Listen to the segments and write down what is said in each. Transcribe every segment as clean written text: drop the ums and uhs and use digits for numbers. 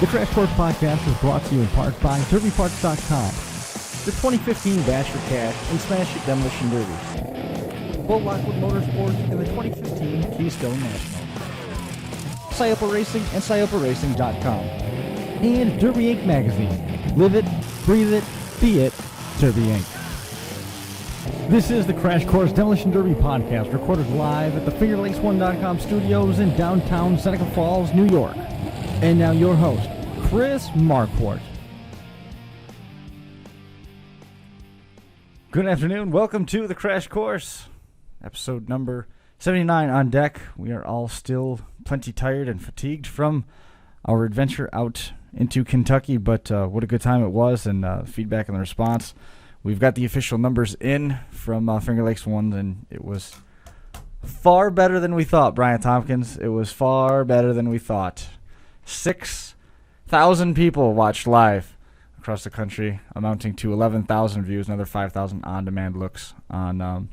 The Crash Course Podcast is brought to you in part by DerbyParts.com, the 2015 Bash for Cash and Smash It Demolition Derby, Bull Lockwood Motorsports, and the 2015 Keystone Nationals, Scioppa Racing and ScioppaRacing.com, and Derby Inc. Magazine. Live it, breathe it, be it, Derby Inc. This is the Crash Course Demolition Derby Podcast, recorded live at the FingerLakes1.com studios in downtown Seneca Falls, New York. And now your host, Chris Marquardt. Good afternoon. Welcome to the Crash Course, episode number 79 on deck. We are all still plenty tired and fatigued from our adventure out into Kentucky, but what a good time it was, and feedback and the response. We've got the official numbers in from Finger Lakes 1, and it was far better than we thought, Brian Tompkins. It was far better than we thought. 6,000 people watched live across the country, amounting to 11,000 views, another 5,000 on-demand looks on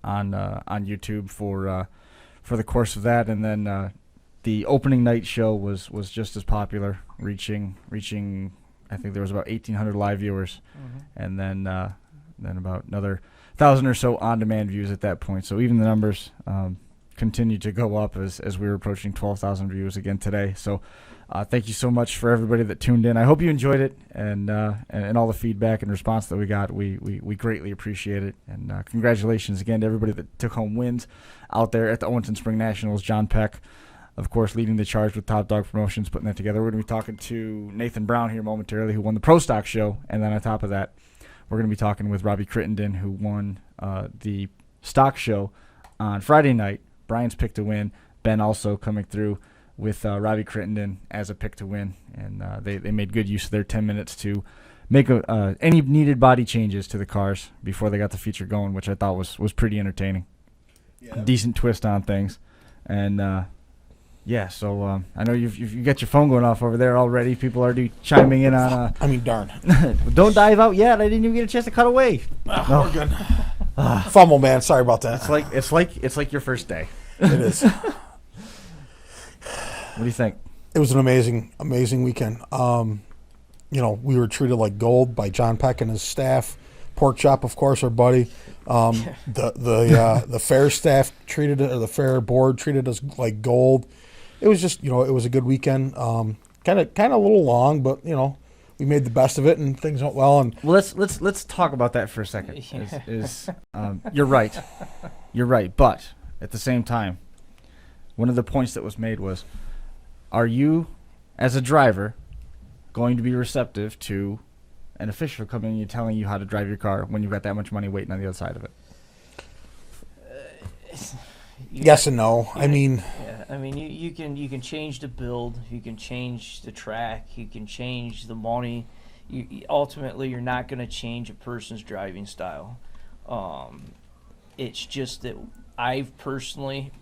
YouTube for the course of that, and then the opening night show was just as popular, reaching. I think there was about 1,800 live viewers, and then about another 1,000 or so on-demand views at that point. So even the numbers continued to go up as we were approaching 12,000 views again today. So thank you so much for everybody that tuned in. I hope you enjoyed it, and all the feedback and response that we got. We greatly appreciate it, and congratulations again to everybody that took home wins out there at the Owenton Spring Nationals. John Peck, of course, leading the charge with Top Dog Promotions, putting that together. We're going to be talking to Nathan Brown here momentarily, who won the Pro Stock Show. And then on top of that, we're going to be talking with Robby Crittendon, who won the Stock Show on Friday night. Brian's pick to win. Ben also coming through with Robby Crittendon as a pick to win. And they made good use of their 10 minutes to make any needed body changes to the cars before they got the feature going, which I thought was pretty entertaining. Yeah. Decent twist on things. And yeah, so I know you've got your phone going off over there already. People are already chiming in on. Darn. Don't dive out yet. I didn't even get a chance to cut away. No. We're good. Fumble, man. Sorry about that. It's like your first day. It is. What do you think? It was an amazing weekend. We were treated like gold by John Peck and his staff. Pork Chop, of course, our buddy. The fair staff the fair board treated us like gold. It was just, it was a good weekend. Kind of a little long, but we made the best of it and things went well. And well, let's talk about that for a second. You're right, but at the same time, one of the points that was made was, are you, as a driver, going to be receptive to an official coming and telling you how to drive your car when you've got that much money waiting on the other side of it? Yes and no. You can change the build, you can change the track, you can change the money. Ultimately, you're not going to change a person's driving style. It's just that I've personally,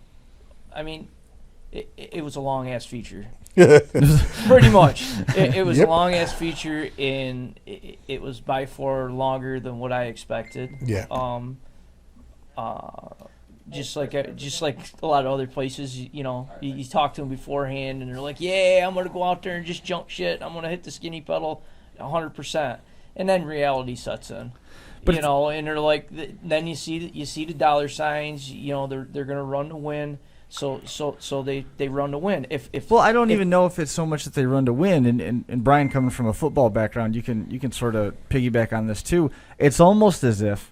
it was a long ass feature. Pretty much. It was a long ass feature, and it was by far longer than what I expected. Yeah. Just like a lot of other places, you talk to them beforehand, and they're like, "Yeah, I'm gonna go out there and just jump shit. I'm gonna hit the skinny pedal, 100%." And then reality sets in, and they're like, then you see the dollar signs. They're gonna run to win. So they run to win. Well, I don't even know if it's so much that they run to win. And Brian, coming from a football background, you can sort of piggyback on this too. It's almost as if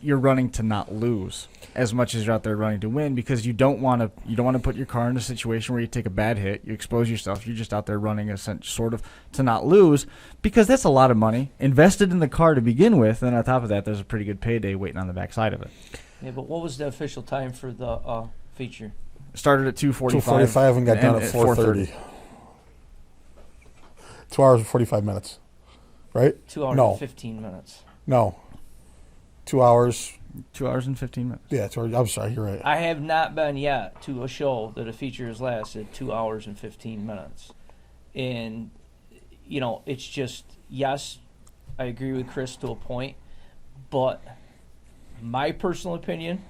you're running to not lose as much as you're out there running to win, because you don't want to put your car in a situation where you take a bad hit, you expose yourself. You're just out there running sort of to not lose, because that's a lot of money invested in the car to begin with, and on top of that, there's a pretty good payday waiting on the backside of it. Yeah, but what was the official time for the feature? Started at 2:45. 2:45 and got done at 4:30. 2 hours and 45 minutes, right? 2 hours and 15 minutes. No. 2 hours. 2 hours and 15 minutes. Yeah, I'm sorry, you're right. I have not been yet to a show that a feature has lasted 2 hours and 15 minutes. And, it's just, yes, I agree with Chris to a point, but my personal opinion,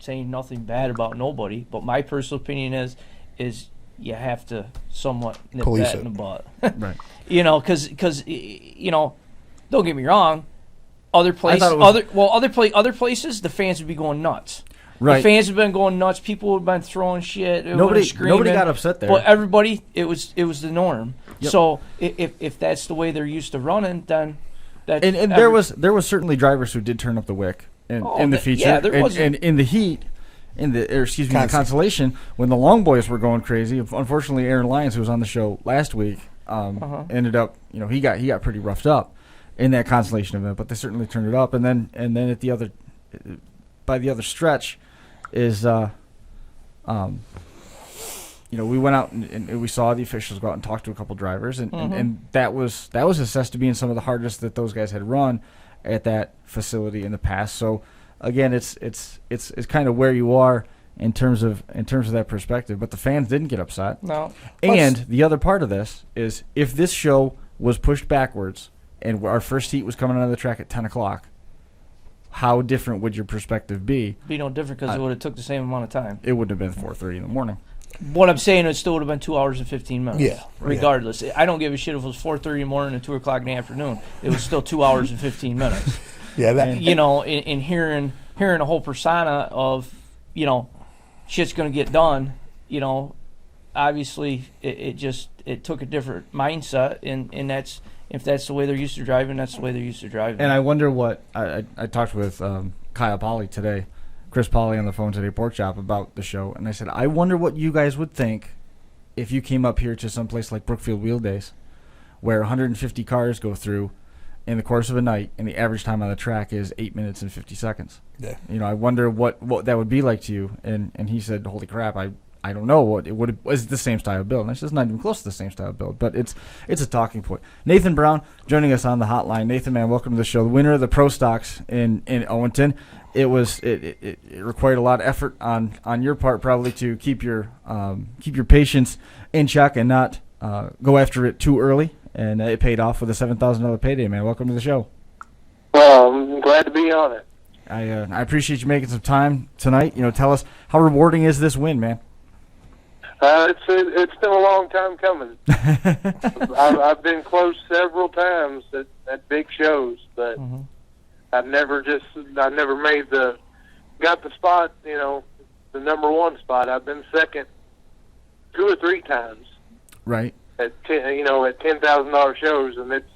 saying nothing bad about nobody, but my personal opinion is you have to somewhat nip Police that it. in the butt. Right. Because don't get me wrong, other places, other places, the fans would be going nuts. Right. The fans have been going nuts. People have been throwing shit. Nobody got upset there. But everybody, it was the norm. Yep. So if that's the way they're used to running, then and there was certainly drivers who did turn up the wick in the feature. Yeah, there was. And in the heat, the consolation, when the long boys were going crazy. Unfortunately, Aaron Lyons, who was on the show last week, ended up, he got pretty roughed up in that consolation event. But they certainly turned it up. And then at the other, by the other stretch, is we went out and we saw the officials go out and talk to a couple drivers, and that was assessed to being some of the hardest that those guys had run at that facility in the past. So again, it's kind of where you are in terms of that perspective. But the fans didn't get upset. No. And the other part of this is, if this show was pushed backwards and our first heat was coming out of the track at 10 o'clock, how different would your perspective be? Be no different, because it would have took the same amount of time. It wouldn't have been 4:30 in the morning. What I'm saying, it still would have been 2 hours and 15 minutes. Yeah. Regardless. I don't give a shit if it was 4:30 in the morning and 2 o'clock in the afternoon. It was still 2 hours and 15 minutes. Yeah, that. In hearing a whole persona of, shit's going to get done, obviously it took a different mindset, and that's, if that's the way they're used to driving, that's the way they're used to driving. And I wonder what I talked with Kyle Polly today, Chris Polly on the phone today, Pork Chop, about the show, and I said, I wonder what you guys would think if you came up here to some place like Brookfield Wheel Days, where 150 cars go through in the course of a night, and the average time on the track is 8 minutes and 50 seconds. Yeah. I wonder what that would be like to you. And he said, holy crap, I don't know what it would. Was the same style build? And I said, it's not even close to the same style build, but it's a talking point. Nathan Brown joining us on the hotline. Nathan, man, welcome to the show. The winner of the Pro Stocks in Owenton. It required a lot of effort on your part, probably, to keep your patience in check and not go after it too early. And it paid off with a $7,000 payday, man. Welcome to the show. Well, I'm glad to be on it. I appreciate you making some time tonight. Tell us, how rewarding is this win, man? It's been a long time coming. I've been close several times at big shows, but I've never got the spot, the number one spot. I've been second 2 or 3 times. Right. At $10,000 shows, and it's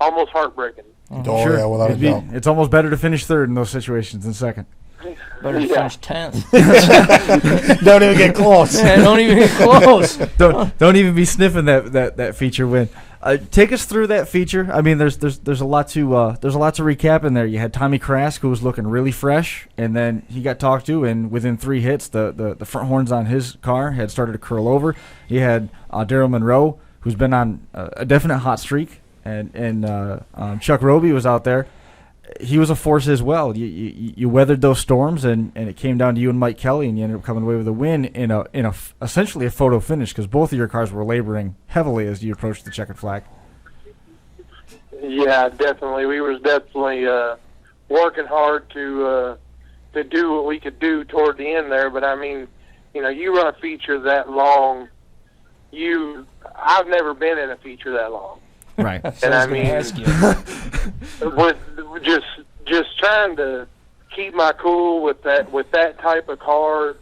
almost heartbreaking. Oh, sure. Yeah, without a doubt. It's almost better to finish third in those situations than second. Better to finish 10th. Don't even get close. Yeah, don't even get close. Don't even be sniffing that feature win. Take us through that feature. I mean, there's a lot to recap in there. You had Tommy Krask, who was looking really fresh, and then he got talked to, and within 3 hits, the front horns on his car had started to curl over. You had Daryl Monroe, who's been on a definite hot streak, and Chuck Robby was out there. He was a force as well. You weathered those storms, and it came down to you and Mike Kelly, and you ended up coming away with a win in essentially a photo finish, because both of your cars were laboring heavily as you approached the checkered flag. Yeah, definitely. We was definitely working hard to do what we could do toward the end there. But I mean, you run a feature that long. I've never been in a feature that long. Right. And I mean, with just trying to keep my cool with that type of car,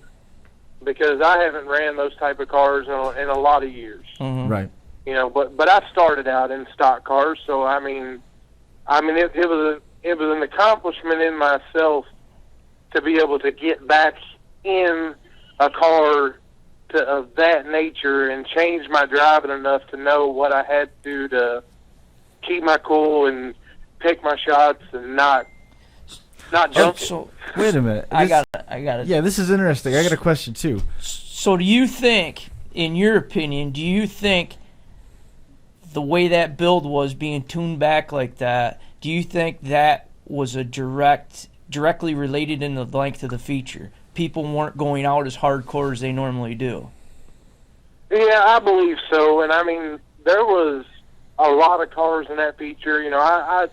because I haven't ran those type of cars in a lot of years. Mm-hmm. Right. But I started out in stock cars, so I mean, it was an accomplishment in myself to be able to get back in a car of that nature and change my driving enough to know what I had to do to keep my cool and pick my shots and not jump. So wait a minute. I got it. Yeah, this is interesting. I got a question too. So do you think, in your opinion, the way that build was being tuned back like that, do you think that was directly related in the length of the feature? People weren't going out as hardcore as they normally do. Yeah, I believe so. And I mean, there was a lot of cars in that feature, I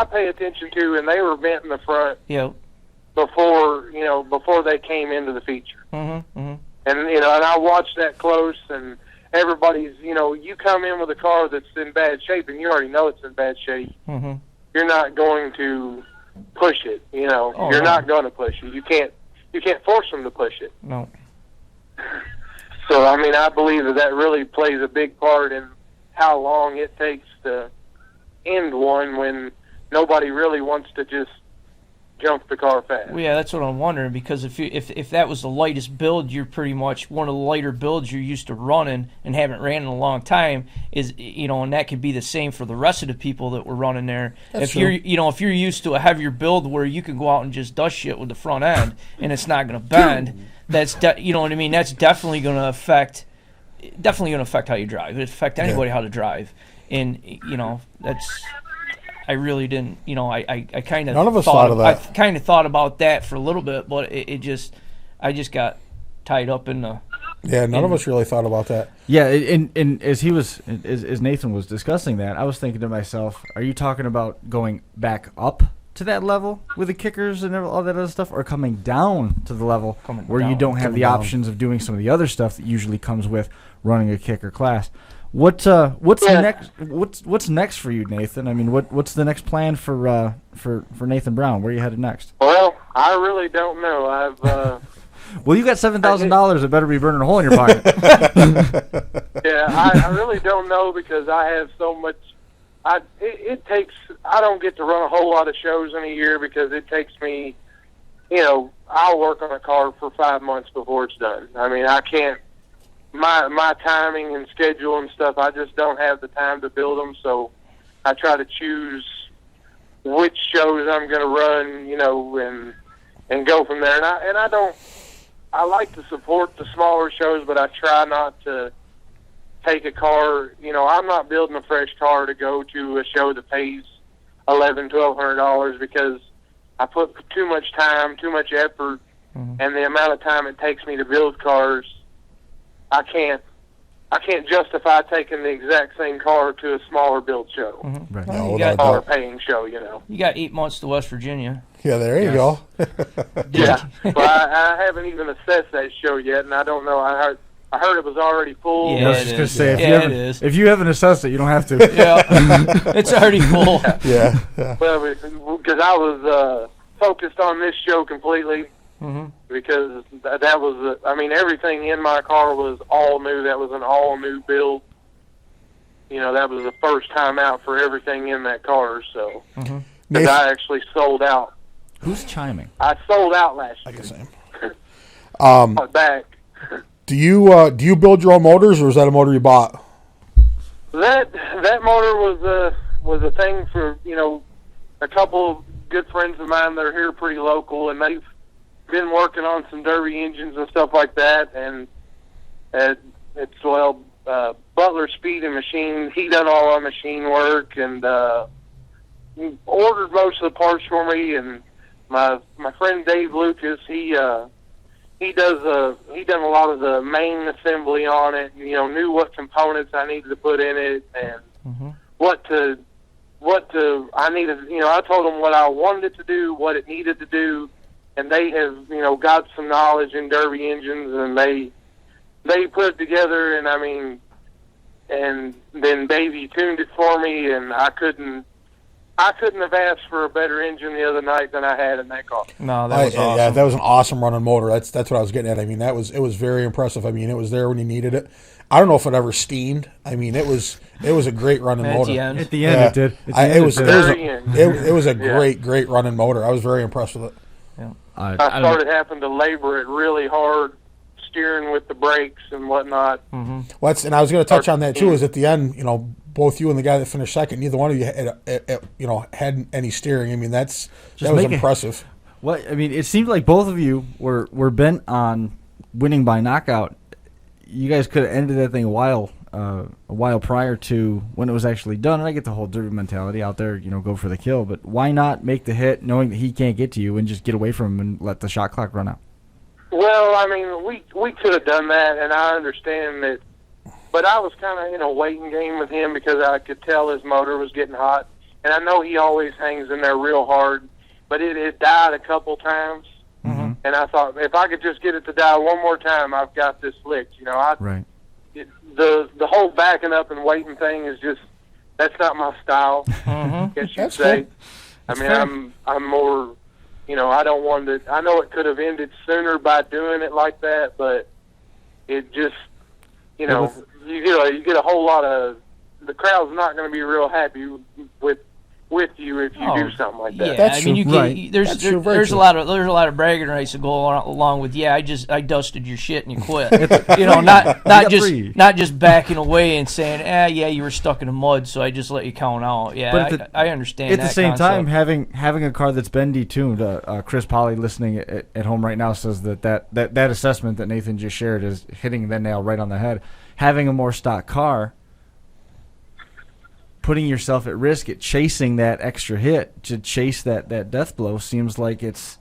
pay attention to, and they were bent in the front. Yep. Before they came into the feature. Mm-hmm. Mm-hmm. And and I watched that close, and everybody's, you come in with a car that's in bad shape, and you already know it's in bad shape. Mm-hmm. You're not going to push it. You're not going to push it. You can't force them to push it. No. So I believe that really plays a big part in how long it takes to end one when nobody really wants to just jump the car fast. Well, yeah, that's what I'm wondering, because if that was the lightest build, you're pretty much one of the lighter builds you're used to running and haven't ran in a long time, and that could be the same for the rest of the people that were running there. If you're used to a heavier build where you can go out and just dust shit with the front end and it's not going to bend, that's you know what I mean. That's definitely going to affect how you drive. It affect anybody how to drive, and that's. I really didn't, I kind of. None of us thought of that. I kind of thought about that for a little bit, but I just got tied up in the. Yeah, none of us really thought about that. Yeah, and as Nathan was discussing that, I was thinking to myself, are you talking about going back up to that level with the kickers and all that other stuff, or coming down to the level you don't have the options of doing some of the other stuff that usually comes with running a kicker class? What's next? What's next for you, Nathan? I mean, what's the next plan for Nathan Brown? Where are you headed next? Well, I really don't know. I've well, you got $7,000. It better be burning a hole in your pocket. Yeah, I really don't know, because I have so much. It takes. I don't get to run a whole lot of shows in a year, because it takes me. I'll work on a car for 5 months before it's done. I can't. My timing and schedule and stuff, I just don't have the time to build them, so I try to choose which shows I'm going to run, and go from there. And I like to support the smaller shows, but I try not to take a car. I'm not building a fresh car to go to a show that pays $1,200, because I put too much time, too much effort, and the amount of time it takes me to build cars. I can't justify taking the exact same car to a smaller build show. Mm-hmm. Right. Well, No, or a paying show, You got 8 months to West Virginia. Yeah, there you go. Yeah. Well, I haven't even assessed that show yet, and I don't know. I heard it was already full. Yeah, I was just going to say, it is. If you haven't assessed it, you don't have to. Yeah, it's already full. Yeah. Well, because I was focused on this show completely. Mm-hmm. Because that was, everything in my car was all new. That was an all new build. That was the first time out for everything in that car. So, because I actually sold out. Who's chiming? I sold out last year. I guess I am. Back. Do you build your own motors, or is that a motor you bought? That motor was a thing for a couple of good friends of mine that are here pretty local, and they've been working on some derby engines and stuff like that, and it's Butler Speed and Machine. He done all our machine work, and ordered most of the parts for me. And my friend Dave Lucas, he done a lot of the main assembly on it. Knew what components I needed to put in it, and what I needed. I told him what I wanted it to do, what it needed to do. And they have, got some knowledge in derby engines, and they put it together, and and then Davey tuned it for me, and I couldn't have asked for a better engine the other night than I had in that car. No, that was awesome. Yeah, that was an awesome running motor. That's what I was getting at. It was very impressive. It was there when you needed it. I don't know if it ever steamed. It was a great running motor. At the end, it did. It was a great running motor. I was very impressed with it. Yeah. I started having to labor it really hard, steering with the brakes and whatnot. Mm-hmm. Well, and I was going to touch on that too. Is at the end, both you and the guy that finished second, neither one of you had any steering. That was impressive. Well, it seemed like both of you were bent on winning by knockout. You guys could have ended that thing a while prior to when it was actually done. And I get the whole derby mentality out there, go for the kill. But why not make the hit knowing that he can't get to you and just get away from him and let the shot clock run out? Well, we could have done that, and I understand that. But I was kind of in a waiting game with him, because I could tell his motor was getting hot. And I know he always hangs in there real hard, but it had died a couple times. Mm-hmm. And I thought, if I could just get it to die one more time, I've got this licked. You know, Right. The whole backing up and waiting thing is just, that's not my style. Mm-hmm. Guess you'd That's say. cool. I mean, fair. I'm more, you know, I don't want to. I know it could have ended sooner by doing it like that, but it just, you know, you get a whole lot of, the crowd's not going to be real happy with you if you do something like that. Yeah, That's I mean, you true. can, Right. there's That's true, very there's true. a lot of bragging rights that go along with I dusted your shit and you quit. You know, not got just free. not just backing away and saying, yeah, you were stuck in the mud, so I just let you count out. Yeah, But at I understand. At the that same concept. time, having a car that's been detuned, Chris Polly listening at home right now says that assessment that Nathan just shared is hitting the nail right on the head. Having a more stock car, putting yourself at risk at chasing that extra hit to chase that death blow seems like it's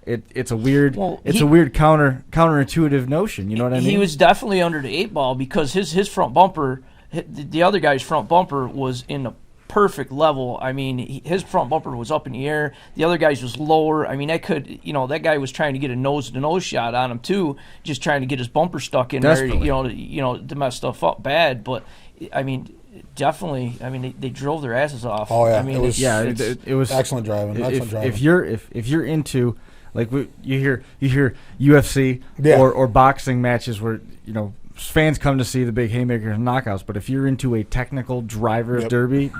a weird counterintuitive notion. You know what I mean? He was definitely under the 8 ball because his front bumper, the other guy's front bumper was in the perfect level. I mean, his front bumper was up in the air. The other guy's was lower. I mean, that guy was trying to get a nose-to-nose shot on him too, just trying to get his bumper stuck in Desperately. there, to mess stuff up bad. But I mean, definitely. I mean, they drove their asses off. Oh, yeah. I mean, It was- it was Excellent driving. If you're into, like, you hear UFC Yeah. or boxing matches where, you know, fans come to see the big haymakers and knockouts, but if you're into a technical driver's Yep. derby,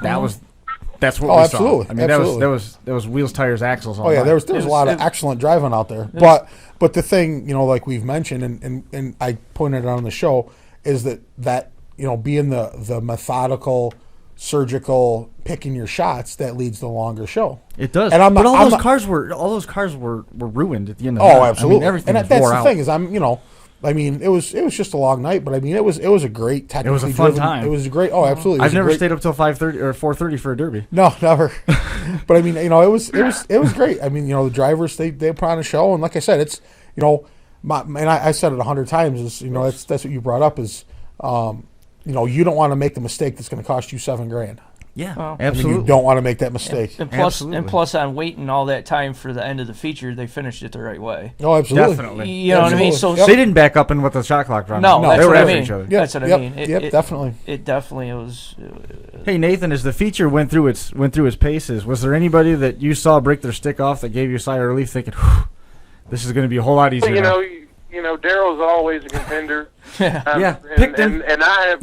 that's what Oh, we absolutely. saw. I mean, Absolutely. that was wheels, tires, axles. Oh yeah, there was a lot of it- excellent driving out there. But the thing, you know, like we've mentioned and I pointed out on the show, is that you know, being the methodical, surgical picking your shots that leads to a longer show. It does. And but all those cars were ruined at the end of the Oh, night. absolutely. I mean, everything and was that's wore the out. thing is, it was just a long night, but I mean, it was a great technically It was a fun driven- time. It was a great. Oh, absolutely. It was I've a never great- stayed up till 5:30 or 4:30 for a derby. No, never. But I mean, you know, it was great. I mean, you know, the drivers they put on a show, and like I said, it's, you know, I said it 100 times. Is, you know, that's what you brought up is, you know, you don't want to make the mistake that's going to cost you $7,000. Yeah, Well, I mean, absolutely. you don't want to make that mistake. Absolutely. And plus, on waiting all that time for the end of the feature, they finished it the right way. Oh, absolutely. Definitely. You know what I mean? So Yep. They didn't back up and with the shot clock running. No, that's they were what I after mean. each other. Yep, That's what I yep, mean. Yep, definitely. It definitely was. Hey Nathan, as the feature went through its paces, was there anybody that you saw break their stick off that gave you a sigh of relief, thinking, "Whew, this is going to be a whole lot easier"? You now? know, Daryl's always a contender. Yeah, and, picked him. and I've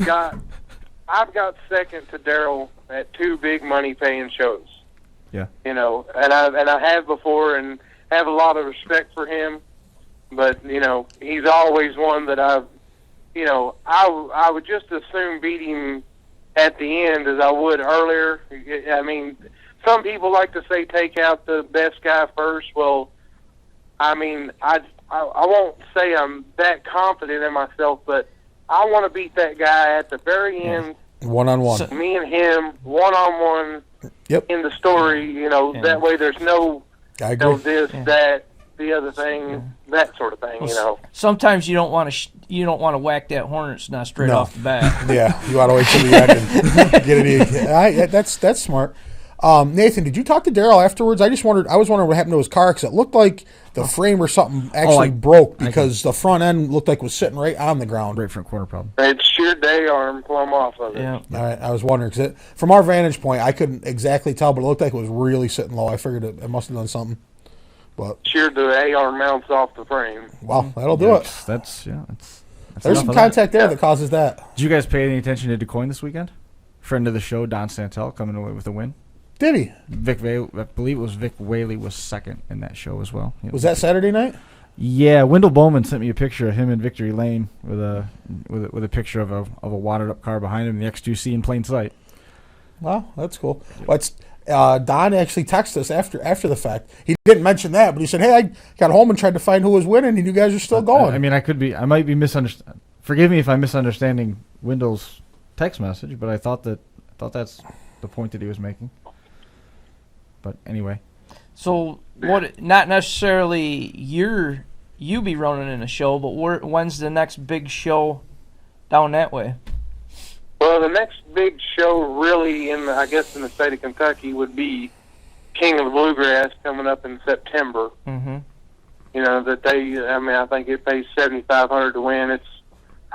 got second to Daryl at 2 big money paying shows. Yeah. You know, and I have before and have a lot of respect for him, but you know, he's always one that I would just as soon beat him at the end as I would earlier. I mean, some people like to say take out the best guy first. Well, I mean, I won't say I'm that confident in myself, but I want to beat that guy at the very end. One-on-one. Me and him, one-on-one. Yep. In the story, you know, that way there's no, I you agree. know, this, that, the other thing, that sort of thing. You know. Sometimes you don't want to whack that hornet's nest straight No. off the bat. Yeah, you ought to wait till the end and get it. That's smart. Nathan, did you talk to Daryl afterwards? I was wondering what happened to his car because it looked like the frame or something actually broke because the front end looked like it was sitting right on the ground. Right front corner problem. It sheared the A-arm plumb off of it. Yeah. All right, I was wondering because from our vantage point, I couldn't exactly tell, but it looked like it was really sitting low. I figured it must have done something. But Sheared the A-arm mounts off the frame. well, that'll do it. That's There's enough some of that. contact there that causes that. Did you guys pay any attention to DeCoin this weekend? Friend of the show, Don Santel, coming away with a win. Did he? I believe it was Vic Whaley was second in that show as well. Was that Saturday night? Yeah, Wendell Bowman sent me a picture of him in Victory Lane with a picture of a watered up car behind him, the X2C in plain sight. Wow, that's cool. Well, it's, Don actually texted us after the fact. He didn't mention that, but he said, "Hey, I got home and tried to find who was winning, and you guys are still going." I mean, I might be misunderstanding. Forgive me if I'm misunderstanding Wendell's text message, but I thought that's the point that he was making. But anyway. So what? Not necessarily you be running in a show, but when's the next big show down that way? Well, the next big show really in the state of Kentucky would be King of the Bluegrass coming up in September. Mm-hmm. that I think it pays $7,500 to win.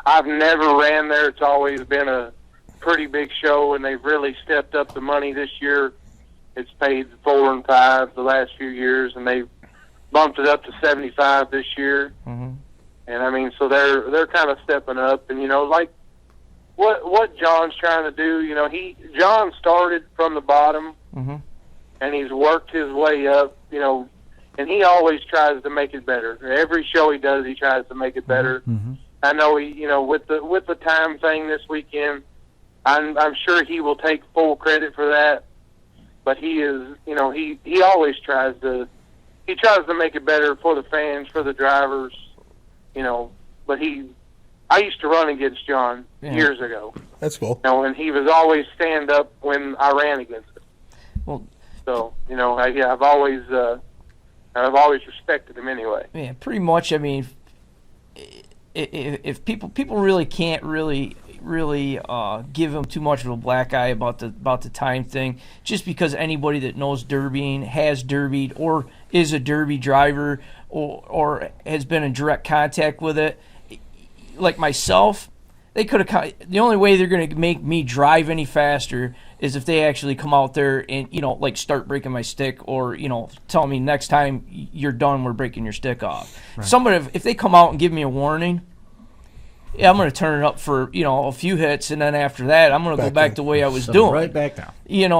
I've never ran there. It's always been a pretty big show, and they've really stepped up the money this year. It's paid $4 and $5 the last few years, and they've bumped it up to $75 this year. Mm-hmm. And so they're kind of stepping up, and like what John's trying to do. John started from the bottom, mm-hmm. and he's worked his way up. And he always tries to make it better. Every show he does, he tries to make it better. Mm-hmm. I know he, with the time thing this weekend, I'm sure he will take full credit for that. But he is, he always tries to make it better for the fans, for the drivers, But I used to run against John years ago. That's cool. And he was always stand up when I ran against him. Well, so I've always respected him anyway. Yeah, pretty much. If people really can't really give him too much of a black eye about the time thing, just because anybody that knows derbying, has derbied, or is a derby driver, or has been in direct contact with it, like myself, they could have. The only way they're going to make me drive any faster is if they actually come out there and start breaking my stick, or tell me next time you're done, we're breaking your stick off. Right. Somebody, if they come out and give me a warning, I'm going to turn it up for a few hits, and then after that, I'm going to go back the way I was doing. Right back down.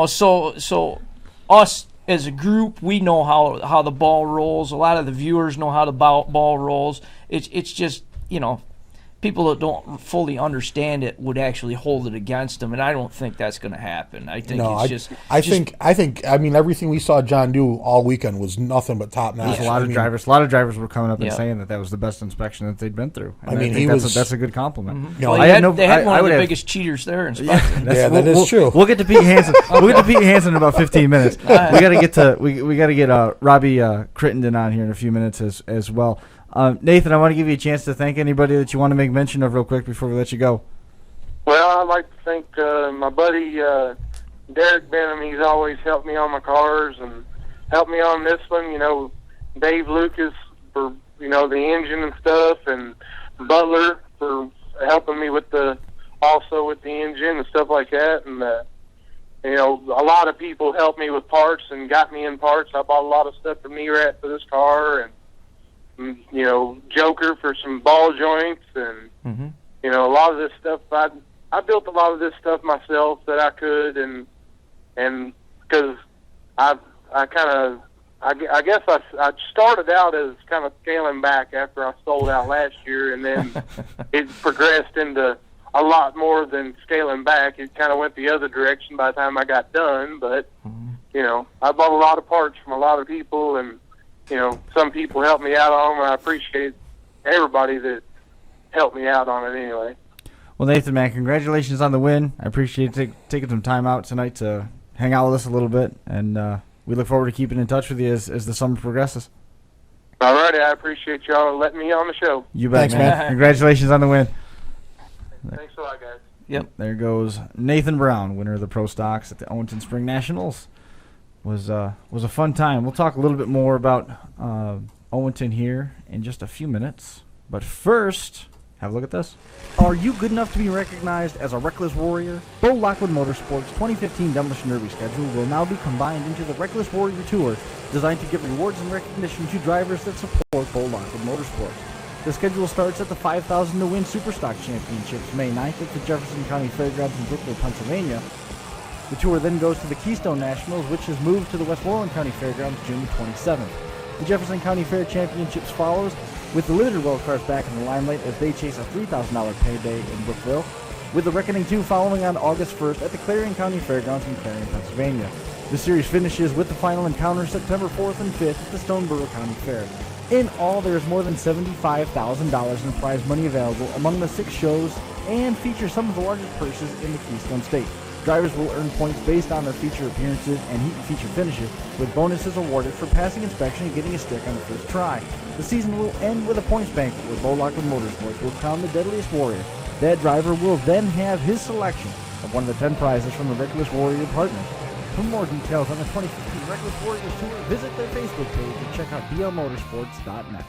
So us as a group, we know how the ball rolls. A lot of the viewers know how the ball rolls. It's just people that don't fully understand it would actually hold it against them, and I don't think that's going to happen. I think I think everything we saw John do all weekend was nothing but top notch. A lot of drivers were coming up and saying that was the best inspection that they'd been through. And I think that's a good compliment. Mm-hmm. They had one of the biggest cheaters there in Spencer. That is true. We'll get to Pete Hansen. We'll get to Pete Hansen in about 15 minutes. We got to get Robby Crittendon on here in a few minutes as well. Nathan, I want to give you a chance to thank anybody that you want to make mention of real quick before we let you go. Well, I'd like to thank my buddy Derek Benham. He's always helped me on my cars and helped me on this one. Dave Lucas for the engine and stuff, and Butler for helping me with the engine and stuff like that. And a lot of people helped me with parts and got me in parts. I bought a lot of stuff from NERAT for this car, and Joker for some ball joints, and a lot of this stuff. I built a lot of this stuff myself that I could, and because I guess I started out as kind of scaling back after I sold out last year, and then it progressed into a lot more than scaling back. It kind of went the other direction by the time I got done, but I bought a lot of parts from a lot of people, and some people helped me out on them, and I appreciate everybody that helped me out on it anyway. Well, Nathan, man, congratulations on the win. I appreciate taking some time out tonight to hang out with us a little bit, and we look forward to keeping in touch with you as the summer progresses. All righty, I appreciate y'all letting me on the show. You bet, Thanks, man. Congratulations on the win. Thanks a lot, guys. Yep. There goes Nathan Brown, winner of the Pro Stocks at the Owenton Spring Nationals. Was a fun time. We'll talk a little bit more about Owenton here in just a few minutes. But first, have a look at this. Are you good enough to be recognized as a reckless warrior? Bo Lockwood Motorsports' 2015 Demolition Derby schedule will now be combined into the Reckless Warrior Tour, designed to give rewards and recognition to drivers that support Bo Lockwood Motorsports. The schedule starts at the 5,000 to win Superstock Championships May 9th at the Jefferson County Fairgrounds in Brookville, Pennsylvania. The tour then goes to the Keystone Nationals, which has moved to the Westmoreland County Fairgrounds June 27th. The Jefferson County Fair Championships follows, with the limited road cars back in the limelight as they chase a $3,000 payday in Brookville, with the Reckoning 2 following on August 1st at the Clarion County Fairgrounds in Clarion, Pennsylvania. The series finishes with the final encounter September 4th and 5th at the Stoneborough County Fair. In all, there is more than $75,000 in prize money available among the 6 shows and features some of the largest purses in the Keystone State. Drivers will earn points based on their feature appearances and heat and feature finishes, with bonuses awarded for passing inspection and getting a stick on the first try. The season will end with a points banquet where Bo Lockwood Motorsports will crown the deadliest warrior. That driver will then have his selection of one of the 10 prizes from the Reckless Warrior partners. For more details on the 2015 Reckless Warriors Tour, visit their Facebook page and check out blmotorsports.net.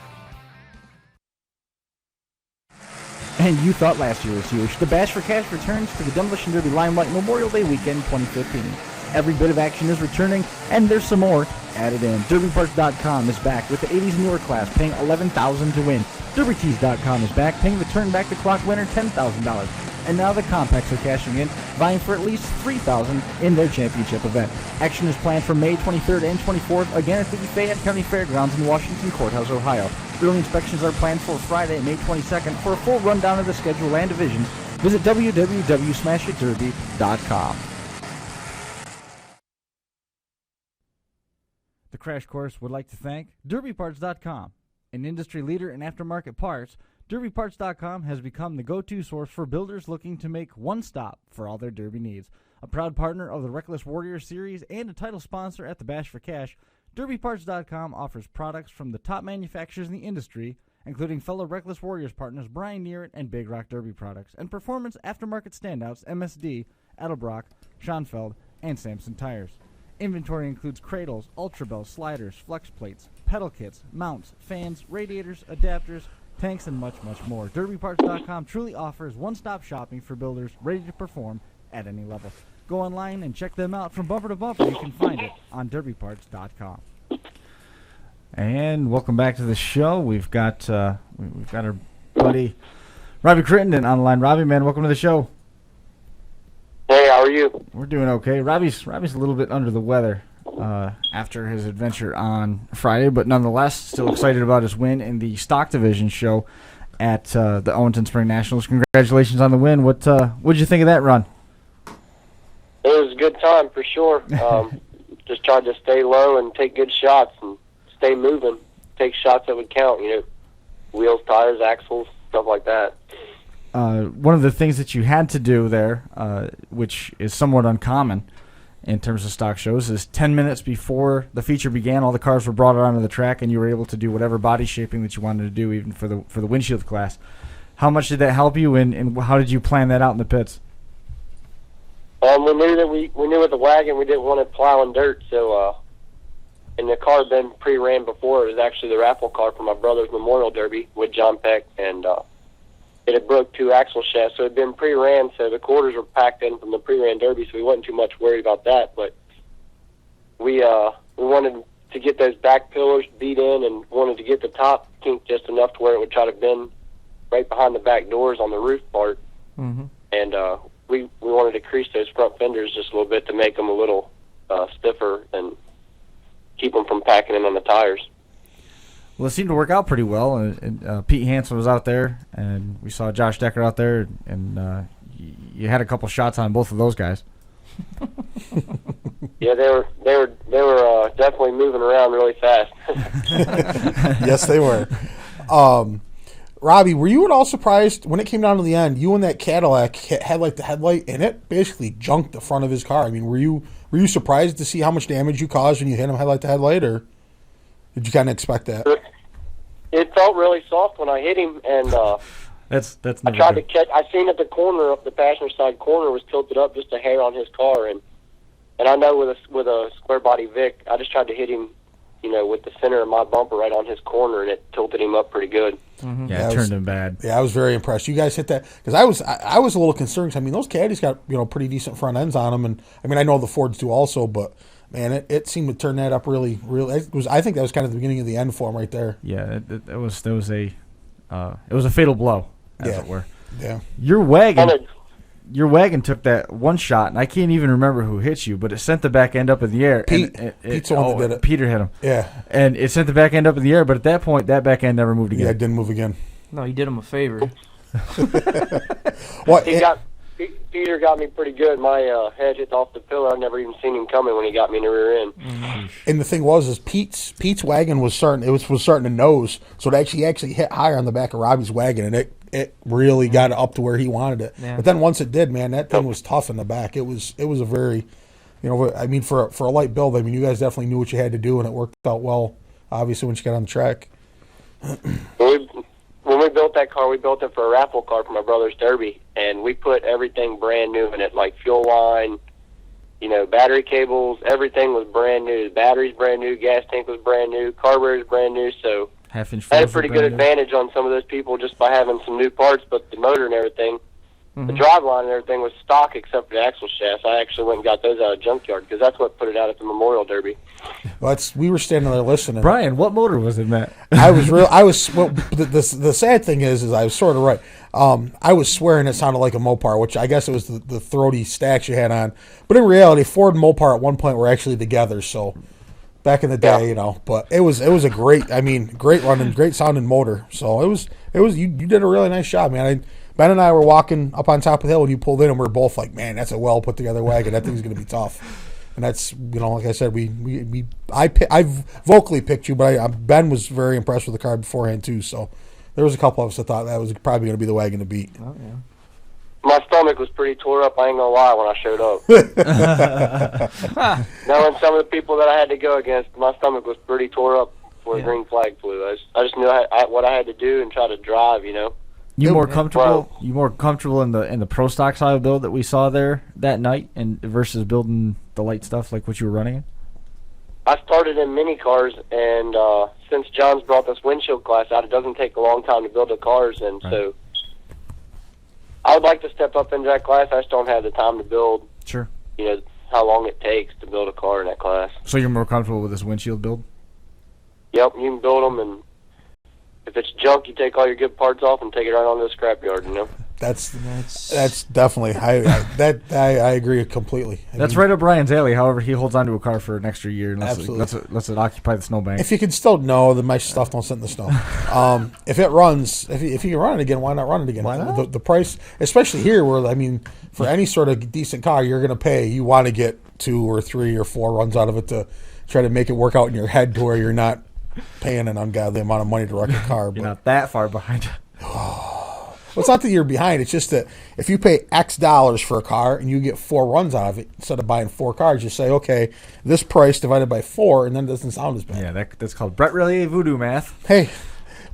And you thought last year was huge. The Bash for Cash returns to the Demolition Derby Limelight Memorial Day weekend 2015. Every bit of action is returning, and there's some more added in. DerbyParts.com is back with the 80s newer class, paying $11,000 to win. DerbyTees.com is back, paying the turn back the clock winner $10,000. And now the Compacts are cashing in, vying for at least $3,000 in their championship event. Action is planned for May 23rd and 24th, again at the Fayette County Fairgrounds in Washington Courthouse, Ohio. Early inspections are planned for Friday, May 22nd. For a full rundown of the schedule and divisions, visit www.smashitderby.com. The Crash Course would like to thank DerbyParts.com, an industry leader in aftermarket parts. DerbyParts.com has become the go-to source for builders looking to make one stop for all their derby needs. A proud partner of the Reckless Warriors series and a title sponsor at the Bash for Cash, DerbyParts.com offers products from the top manufacturers in the industry, including fellow Reckless Warriors partners Brian Nearett and Big Rock Derby Products, and performance aftermarket standouts MSD, Edelbrock, Schonfeld, and Samson Tires. Inventory includes cradles, ultrabells, sliders, flex plates, pedal kits, mounts, fans, radiators, adapters, tanks, and much, much more. DerbyParts.com truly offers one-stop shopping for builders ready to perform at any level. Go online and check them out from bumper to bumper. You can find it on DerbyParts.com. And welcome back to the show. We've got our buddy Robby Crittendon on the line. Robby, man, welcome to the show. Hey, how are you? We're doing okay. Robby's a little bit under the weather after his adventure on Friday, but nonetheless still excited about his win in the stock division show at the Owenton Spring Nationals. Congratulations on the win. What'd you think of that run? It was a good time for sure. Just tried to stay low and take good shots and stay moving. Take shots that would count, wheels, tires, axles, stuff like that. One of the things that you had to do there, which is somewhat uncommon in terms of stock shows, is 10 minutes before the feature began, all the cars were brought onto the track, and you were able to do whatever body shaping that you wanted to do, even for the windshield class. How much did that help you, and how did you plan that out in the pits? We knew that we knew with the wagon we didn't want it plowing dirt, so and the car had been pre-ran before. It was actually the raffle car for my brother's Memorial Derby with John Peck, and it had broke 2 axle shafts, so it had been pre-ran, so the quarters were packed in from the pre-ran Derby, so we wasn't too much worried about that. But we wanted to get those back pillars beat in and wanted to get the top kinked just enough to where it would try to bend right behind the back doors on the roof part. Mm-hmm. And we wanted to crease those front fenders just a little bit to make them a little stiffer and keep them from packing in on the tires. Well, it seemed to work out pretty well. And Pete Hansen was out there, and we saw Josh Decker out there, and you had a couple shots on both of those guys. Yeah, they were definitely moving around really fast. Yes, they were. Robby, were you at all surprised when it came down to the end? You and that Cadillac had the headlight, and it basically junked the front of his car. I mean, were you surprised to see how much damage you caused when you hit him headlight to headlight, or did you kind of expect that? It felt really soft when I hit him, and that's. I tried to catch. I seen at the corner of the passenger side corner was tilted up just a hair on his car, and I know with a square body Vic, I just tried to hit him, with the center of my bumper right on his corner, and it tilted him up pretty good. Mm-hmm. Yeah, it turned him bad. Yeah, I was very impressed. You guys hit that because I was a little concerned. 'Cause, I mean, those caddies got pretty decent front ends on them, and I mean I know the Fords do also, but man, it seemed to turn that up really. I think that was kind of the beginning of the end for him right there. Yeah, it was a fatal blow, as it were. Yeah, Your wagon took that one shot, and I can't even remember who hit you, but it sent the back end up in the air. Pete's the one that did it. Peter hit him. Yeah. And it sent the back end up in the air, but at that point, that back end never moved again. Yeah, it didn't move again. No, you did him a favor. What? Peter got me pretty good. My head hit off the pillar. I've never even seen him coming when he got me in the rear end. Mm-hmm. And the thing was Pete's wagon was starting to nose, so it actually hit higher on the back of Robby's wagon, and it really got it up to where he wanted it. Yeah. But then once it did, man, that thing was tough in the back. It was a very, I mean, for a light build, I mean, you guys definitely knew what you had to do, and it worked out well. Obviously, when you got on the track. When we built that car, we built it for a raffle car for my brother's Derby, and we put everything brand new in it, like fuel line, battery cables, everything was brand new. The battery's brand new, gas tank was brand new, carburetor's brand new. So half-inch I had a pretty good advantage on some of those people just by having some new parts, but the motor and everything, the driveline and everything was stock except for the axle shafts. I actually went and got those out of junkyard because that's what put it out at the Memorial Derby. Well, we were standing there listening. Brian, what motor was it, Matt? The sad thing is I was sort of right. I was swearing it sounded like a Mopar, which I guess it was the throaty stacks you had on. But in reality, Ford and Mopar at one point were actually together. So back in the day, but it was a great running, great sounding motor. So it was you did a really nice job, man. Ben and I were walking up on top of the hill when you pulled in, and we were both like, man, that's a well put together wagon. That thing's going to be tough. And that's, like I said, I vocally picked you, but Ben was very impressed with the car beforehand too. So there was a couple of us that thought that was probably going to be the wagon to beat. Oh yeah. My stomach was pretty tore up, I ain't going to lie, when I showed up. Knowing some of the people that I had to go against, my stomach was pretty tore up before the green flag flew. I just knew what I had to do and try to drive, You more comfortable? You more comfortable in the pro stock style build that we saw there that night, and versus building the light stuff like what you were running in? I started in mini cars, and since John's brought this windshield class out, it doesn't take a long time to build the cars, and so I would like to step up into that class. I just don't have the time to build. Sure. How long it takes to build a car in that class. So you're more comfortable with this windshield build? Yep, you can build them, and if it's junk, you take all your good parts off and take it right on to the scrapyard, That's definitely I agree completely. That's right up Brian's alley. However, he holds onto a car for an extra year and absolutely. lets it occupy the snowbank. If you can still then my stuff don't sit in the snow. If it runs, if you can run it again, why not run it again? Why not? The price, especially here, where for any sort of decent car, you're going to pay. You want to get 2 or 3 or 4 runs out of it to try to make it work out in your head to where you're not paying an ungodly amount of money to wreck a car. You're not that far behind. Well, it's not that you're behind. It's just that if you pay X dollars for a car and you get 4 runs out of it, instead of buying 4 cars, you say, okay, this price divided by 4, and then it doesn't sound as bad. Yeah, that's called Brett Relier voodoo math. Hey,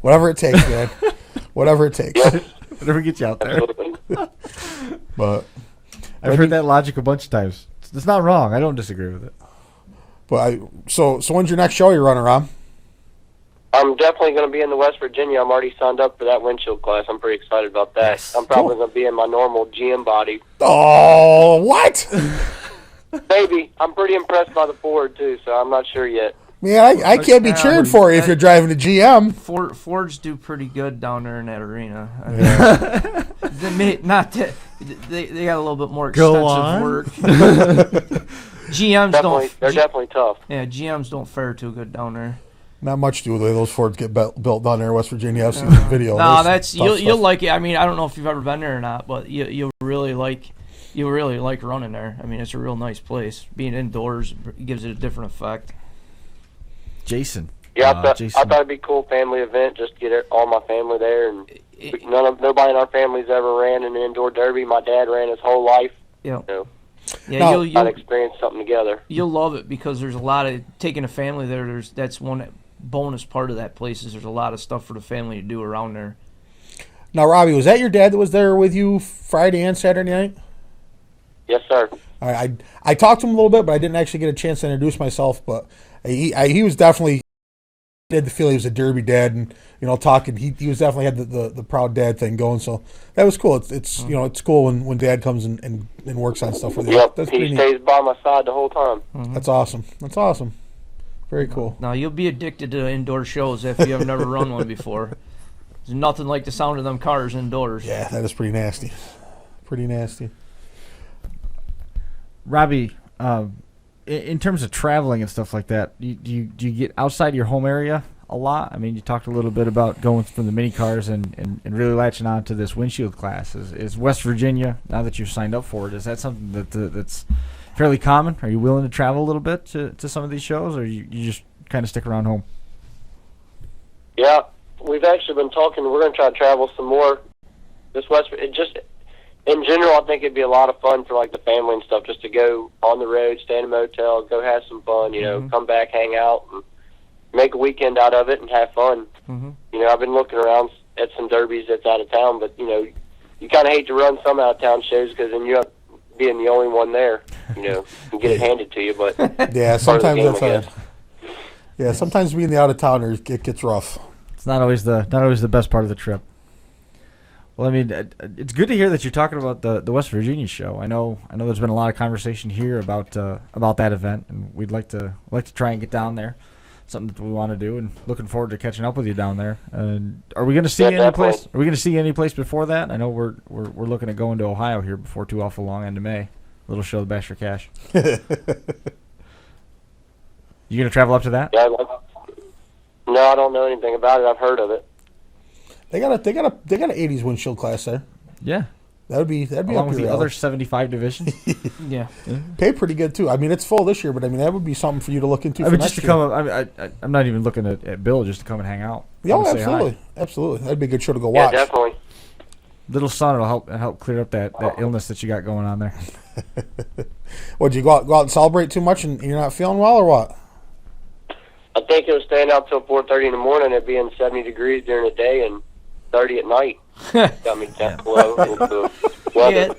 whatever it takes, man. Whatever it takes. Whatever gets you out there. But I've heard that logic a bunch of times. It's not wrong. I don't disagree with it. But so when's your next show you're running, Rob? I'm definitely going to be in the West Virginia. I'm already signed up for that windshield class. I'm pretty excited about that. Yes. I'm probably going to be in my normal GM body. Oh, what? Maybe. I'm pretty impressed by the Ford, too, so I'm not sure yet. Man, I can't be cheering for you if you're driving a GM. Fords do pretty good down there in that arena. They got a little bit more extensive work. GMs they're definitely tough. Yeah, GMs don't fare too good down there. Not much do the way those Fords get built down there in West Virginia. I've seen the video. No, you'll like it. I mean, I don't know if you've ever been there or not, but you'll really like running there. I mean, it's a real nice place. Being indoors gives it a different effect. Jason. Yeah, I thought it'd be a cool family event. Just to get all my family there, and nobody in our family's ever ran an indoor derby. My dad ran his whole life. Yeah. Yeah, you'll experience something together. You'll love it because there's a lot of taking a family there. That's one bonus part of that place is there's a lot of stuff for the family to do around there. Now, Robbie, was that your dad that was there with you Friday and Saturday night? Yes, sir. All right, I talked to him a little bit, but I didn't actually get a chance to introduce myself. But he was definitely did feel he was a derby dad, and talking. He was definitely had the proud dad thing going. So that was cool. It's it's cool when dad comes and works on stuff with you. Yep, he stays by my side the whole time. Mm-hmm. That's awesome. Very cool. Now you'll be addicted to indoor shows if you have never run one before. There's nothing like the sound of them cars indoors. Yeah, that is pretty nasty. Pretty nasty. Robbie, in terms of traveling and stuff like that, do you get outside your home area a lot? I mean, you talked a little bit about going from the mini cars and really latching on to this windshield class. Is West Virginia, now that you've signed up for it, is that something that's fairly common? Are you willing to travel a little bit to some of these shows, or you just kind of stick around home? Yeah, we've actually been talking. We're going to try to travel some more. In general, I think it'd be a lot of fun for like the family and stuff, just to go on the road, stay in a motel, go have some fun, come back, hang out, and make a weekend out of it and have fun. Mm-hmm. I've been looking around at some derbies that's out of town, but you kind of hate to run some out of town shows because then you end up being the only one there. and get it handed to you. But Yeah, sometimes game, that's hard. Yeah, sometimes being the out of towner, it gets rough. It's not always the best part of the trip. Well, I mean, it's good to hear that you're talking about the West Virginia show. I know there's been a lot of conversation here about that event, and we'd like to try and get down there. Something that we want to do, and looking forward to catching up with you down there. And are we going to see any place? Are we going to see any place before that? I know we're looking at going to Ohio here before too awful long, end of May. Little show, the Bash for Cash. You going to travel up to that? Yeah, no, I don't know anything about it. I've heard of it. They got a 80s windshield class there. Yeah. That'd be along up with your the alley. other 75 divisions. Yeah. Pay pretty good too. I mean, it's full this year, but I mean that would be something for you to look into. I for mean, next just to year. come. I'm not even looking at Bill, just to come and hang out. Oh, Say absolutely, hi. absolutely. That'd be a good show to go Yeah, watch. definitely. Little sun will help clear up that illness that you got going on there. Would you go out and celebrate too much, and you're not feeling well, or what? I think it was staying out till 4:30 in the morning. It being 70 degrees during the day and 30 at night. Got me down below with the weather. Yeah.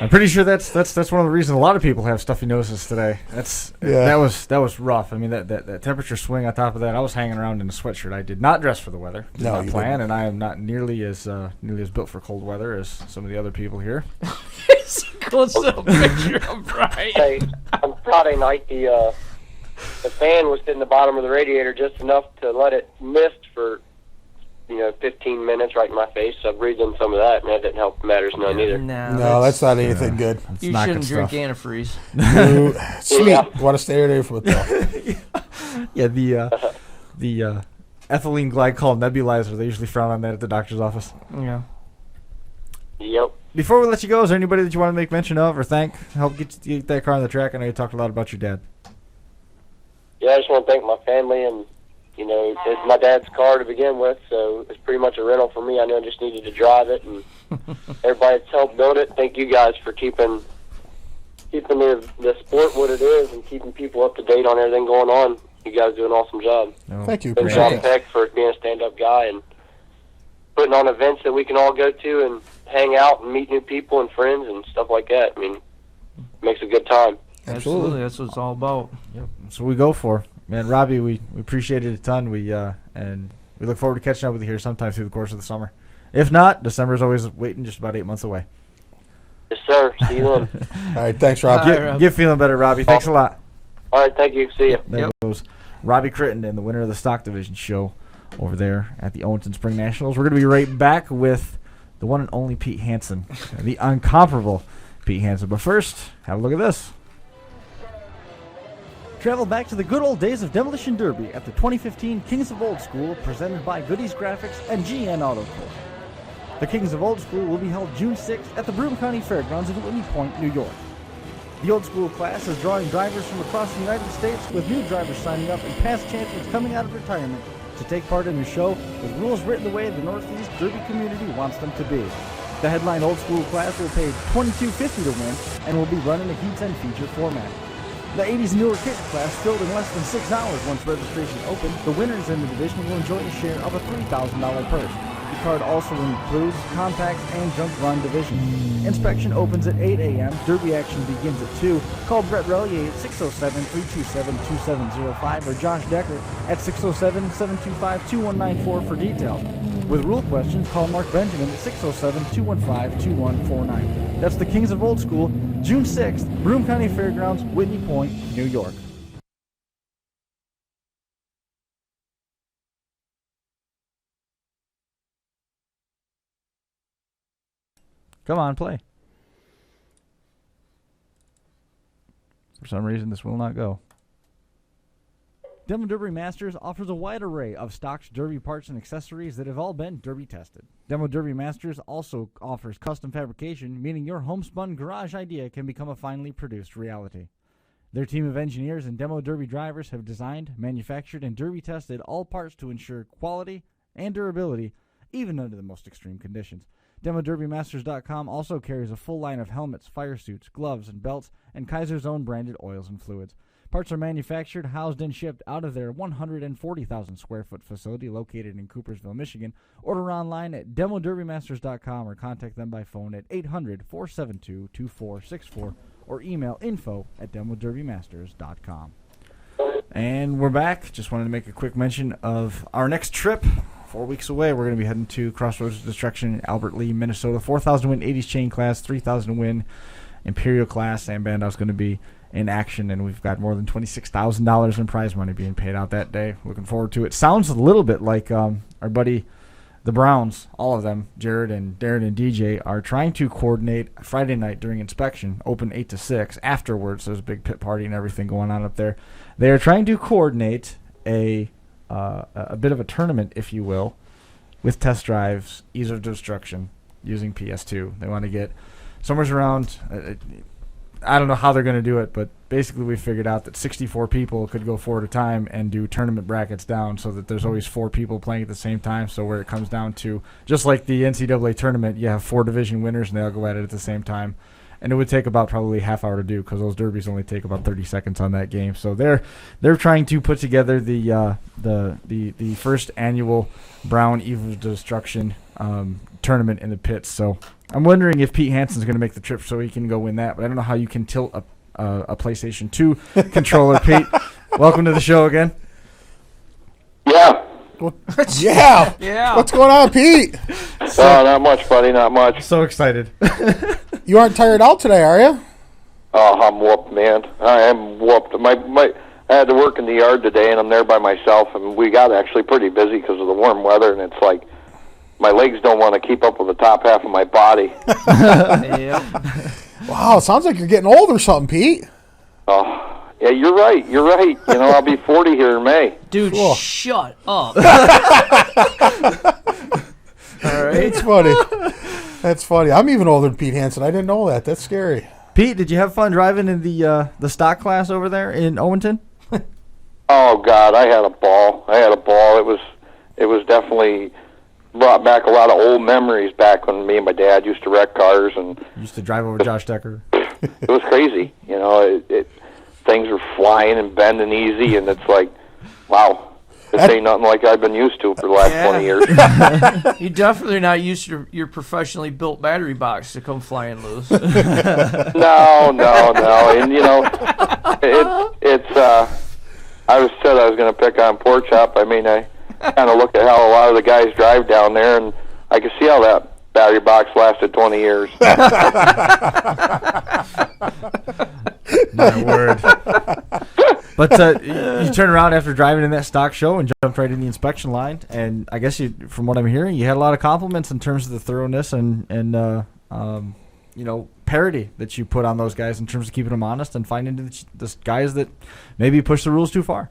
I'm pretty sure that's one of the reasons a lot of people have stuffy noses today. That was rough. I mean that temperature swing on top of that. I was hanging around in a sweatshirt. I did not dress for the weather. Did No, not you plan, didn't. and I am not nearly as built for cold weather as some of the other people here. Close up picture of Brian. Hey, on Friday night, the fan was hitting the bottom of the radiator just enough to let it mist for 15 minutes right in my face. So I breathed in some of that, and that didn't help matters none either. No, that's not anything good. It's You not shouldn't good drink stuff. antifreeze. Sweet. Yeah. Want to stay there for it though. Yeah, the ethylene glycol nebulizer. They usually frown on that at the doctor's office. Yeah. Yep. Before we let you go, is there anybody that you want to make mention of or thank? Help get that car on the track. I know you talked a lot about your dad. Yeah, I just want to thank my family, and it's my dad's car to begin with, so it's pretty much a rental for me. I know I just needed to drive it, and everybody that's helped build it. Thank you guys for keeping the sport what it is and keeping people up to date on everything going on. You guys do an awesome job. No. Thank you. And Appreciate John it. Peck for being a stand-up guy and putting on events that we can all go to and hang out and meet new people and friends and stuff like that. I mean, it makes a good time. Absolutely. That's what it's all about. Yep. That's what we go for. Man, Robby, we appreciate it a ton. And we look forward to catching up with you here sometime through the course of the summer. If not, December's always waiting, just about 8 months away. Yes, sir. See you then. All right, thanks, Rob. All right, Rob. Get feeling better, Robby. Thanks a lot. All right, thank you. See you. There goes Robby Crittendon, the winner of the Stock Division show over there at the Owenton Spring Nationals. We're going to be right back with the one and only Pete Hansen, the incomparable Pete Hansen. But first, have a look at this. Travel back to the good old days of Demolition Derby at the 2015 Kings of Old School, presented by Goodies Graphics and GN Auto Corp. The Kings of Old School will be held June 6th at the Broome County Fairgrounds in Whitney Point, New York. The Old School class is drawing drivers from across the United States, with new drivers signing up and past champions coming out of retirement to take part in the show with rules written the way the Northeast Derby community wants them to be. The headline Old School class will pay $22.50 to win and will be run in a heats and feature format. The 80s newer kids class filled in less than 6 hours once registration opened. The winners in the division will enjoy a share of a $3,000 purse. The card also includes compacts and junk run divisions. Inspection opens at 8 a.m. Derby action begins at 2. Call Brett Relier at 607-327-2705 or Josh Decker at 607-725-2194 for details. With rule questions, call Mark Benjamin at 607-215-2149. That's the Kings of Old School, June 6th, Broome County Fairgrounds, Whitney Point, New York. Come on, play. For some reason, this will not go. Demo Derby Masters offers a wide array of stock Derby parts and accessories that have all been Derby tested. Demo Derby Masters also offers custom fabrication, meaning your homespun garage idea can become a finely produced reality. Their team of engineers and Demo Derby drivers have designed, manufactured, and Derby tested all parts to ensure quality and durability, even under the most extreme conditions. DemoDerbyMasters.com also carries a full line of helmets, fire suits, gloves, and belts, and Kaiser's own branded oils and fluids. Parts are manufactured, housed, and shipped out of their 140,000 square foot facility located in Coopersville, Michigan. Order online at demoderbymasters.com or contact them by phone at 800-472-2464 or email info@demoderbymasters.com. And we're back. Just wanted to make a quick mention of our next trip. 4 weeks away, we're going to be heading to Crossroads of Destruction in Albert Lee, Minnesota. 4,000 win 80s chain class, 3,000 win Imperial class. Sam Bandow's going to be in action, and we've got more than $26,000 in prize money being paid out that day. Looking forward to it. Sounds a little bit like our buddy, the Browns, all of them, Jared and Darren and DJ, are trying to coordinate Friday night during inspection, open 8 to 6. Afterwards, there's a big pit party and everything going on up there. They are trying to coordinate a bit of a tournament, if you will, with test drives, ease of destruction, using PS2. They want to get somewhere around, I don't know how they're going to do it, but basically we figured out that 64 people could go 4 at a time and do tournament brackets down so that there's always 4 people playing at the same time. So where it comes down to, just like the NCAA tournament, you have 4 division winners and they all go at it the same time. And it would take about probably half hour to do because those derbies only take about 30 seconds on that game. So they're trying to put together the first annual Brown Evil Destruction tournament in the pits. So I'm wondering if Pete Hansen's going to make the trip so he can go win that. But I don't know how you can tilt a PlayStation 2 controller. Pete, welcome to the show again. Yeah. Yeah. Yeah. What's going on, Pete? Not much, buddy. Not much. So excited. You aren't tired out today, are you? Oh, I'm whooped, man. I am whooped. I had to work in the yard today, and I'm there by myself, and we got actually pretty busy because of the warm weather, and it's like my legs don't want to keep up with the top half of my body. Yep. Wow, it sounds like you're getting old or something, Pete. Oh, yeah, you're right. You're right. You know, I'll be 40 here in May. Dude, Cool. shut up. All right. It's funny. That's funny. I'm even older than Pete Hansen. I didn't know that. That's scary. Pete, did you have fun driving in the stock class over there in Owenton? Oh God, I had a ball. It was definitely brought back a lot of old memories back when me and my dad used to wreck cars, and You used to drive over Josh Decker. it was crazy. You know, things were flying and bending easy, and it's like, wow. This ain't nothing like I've been used to for the last 20 years. You're definitely not used to your professionally built battery box to come flying loose. No. And, you know, I said I was going to pick on Pork Chop. I mean, I kind of look at how a lot of the guys drive down there, and I can see how that battery box lasted 20 years. My word. But you turn around after driving in that stock show and jumped right in the inspection line, and I guess from what I'm hearing, you had a lot of compliments in terms of the thoroughness and parity that you put on those guys in terms of keeping them honest and finding the guys that maybe push the rules too far.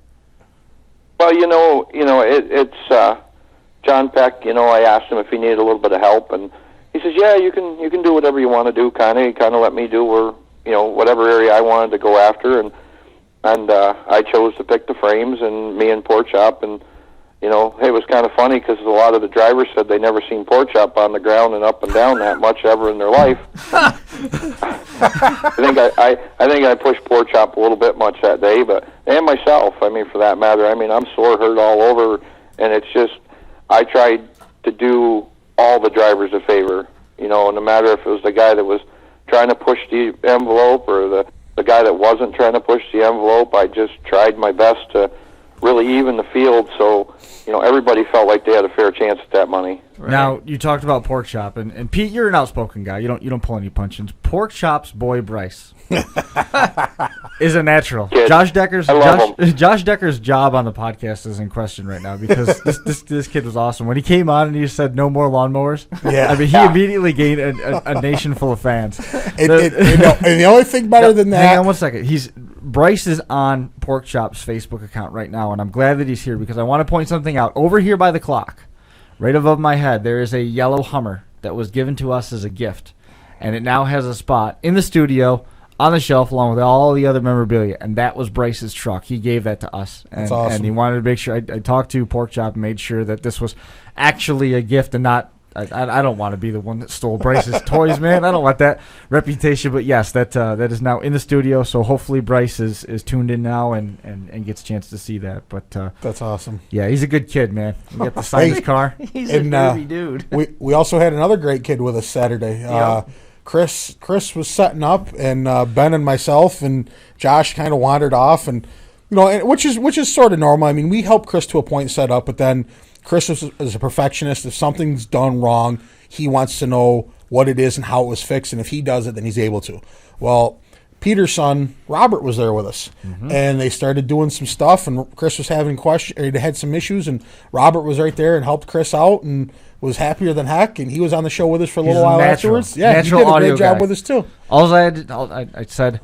Well, it's John Peck. You know, I asked him if he needed a little bit of help, and he says, "Yeah, you can do whatever you want to do." He kind of let me do whatever area I wanted to go after, and I chose to pick the frames, and me and Pork Chop, and it was kind of funny because a lot of the drivers said they never seen Pork Chop on the ground and up and down that much ever in their life. I think I pushed Pork Chop a little bit much that day, and myself. I mean, for that matter. I mean, I'm sore, hurt all over, and it's just I tried to do all the drivers a favor. No matter if it was the guy that was trying to push the envelope or the guy that wasn't trying to push the envelope. I just tried my best to really even the field so, everybody felt like they had a fair chance at that money. Right. Now, you talked about Pork Chop, and Pete, you're an outspoken guy. You don't pull any punches. Pork Chop's boy Bryce is a natural. Kid. Josh Decker's job on the podcast is in question right now because this kid was awesome. When he came on and he said no more lawnmowers, yeah. I mean, he immediately gained a nation full of fans. And the only thing better than that... Hang on one second. Bryce is on Pork Chop's Facebook account right now, and I'm glad that he's here because I want to point something out. Over here by the clock, right above my head, there is a yellow Hummer that was given to us as a gift, and it now has a spot in the studio on the shelf along with all the other memorabilia, and that was Bryce's truck. He gave that to us, and, That's awesome. And he wanted to make sure I talked to Pork Chop and made sure that this was actually a gift and not I don't want to be the one that stole Bryce's toys, man. I don't want that reputation. But yes, that is now in the studio. So hopefully Bryce is tuned in now and gets a chance to see that. But that's awesome. Yeah, he's a good kid, man. We got the signed car. He's a nerdy dude. We also had another great kid with us Saturday. Yep. Chris was setting up, and Ben and myself and Josh kind of wandered off, and which is sort of normal. I mean, we help Chris to a point set up, but then Chris is a perfectionist. If something's done wrong, he wants to know what it is and how it was fixed, and if he does it, then he's able to. Well, Peter's son, Robert, was there with us, and they started doing some stuff, and Chris was having questions, or he had some issues, and Robert was right there and helped Chris out, and was happier than heck, and he was on the show with us for a little while afterwards. Yeah, he did a great job with us, too. I said,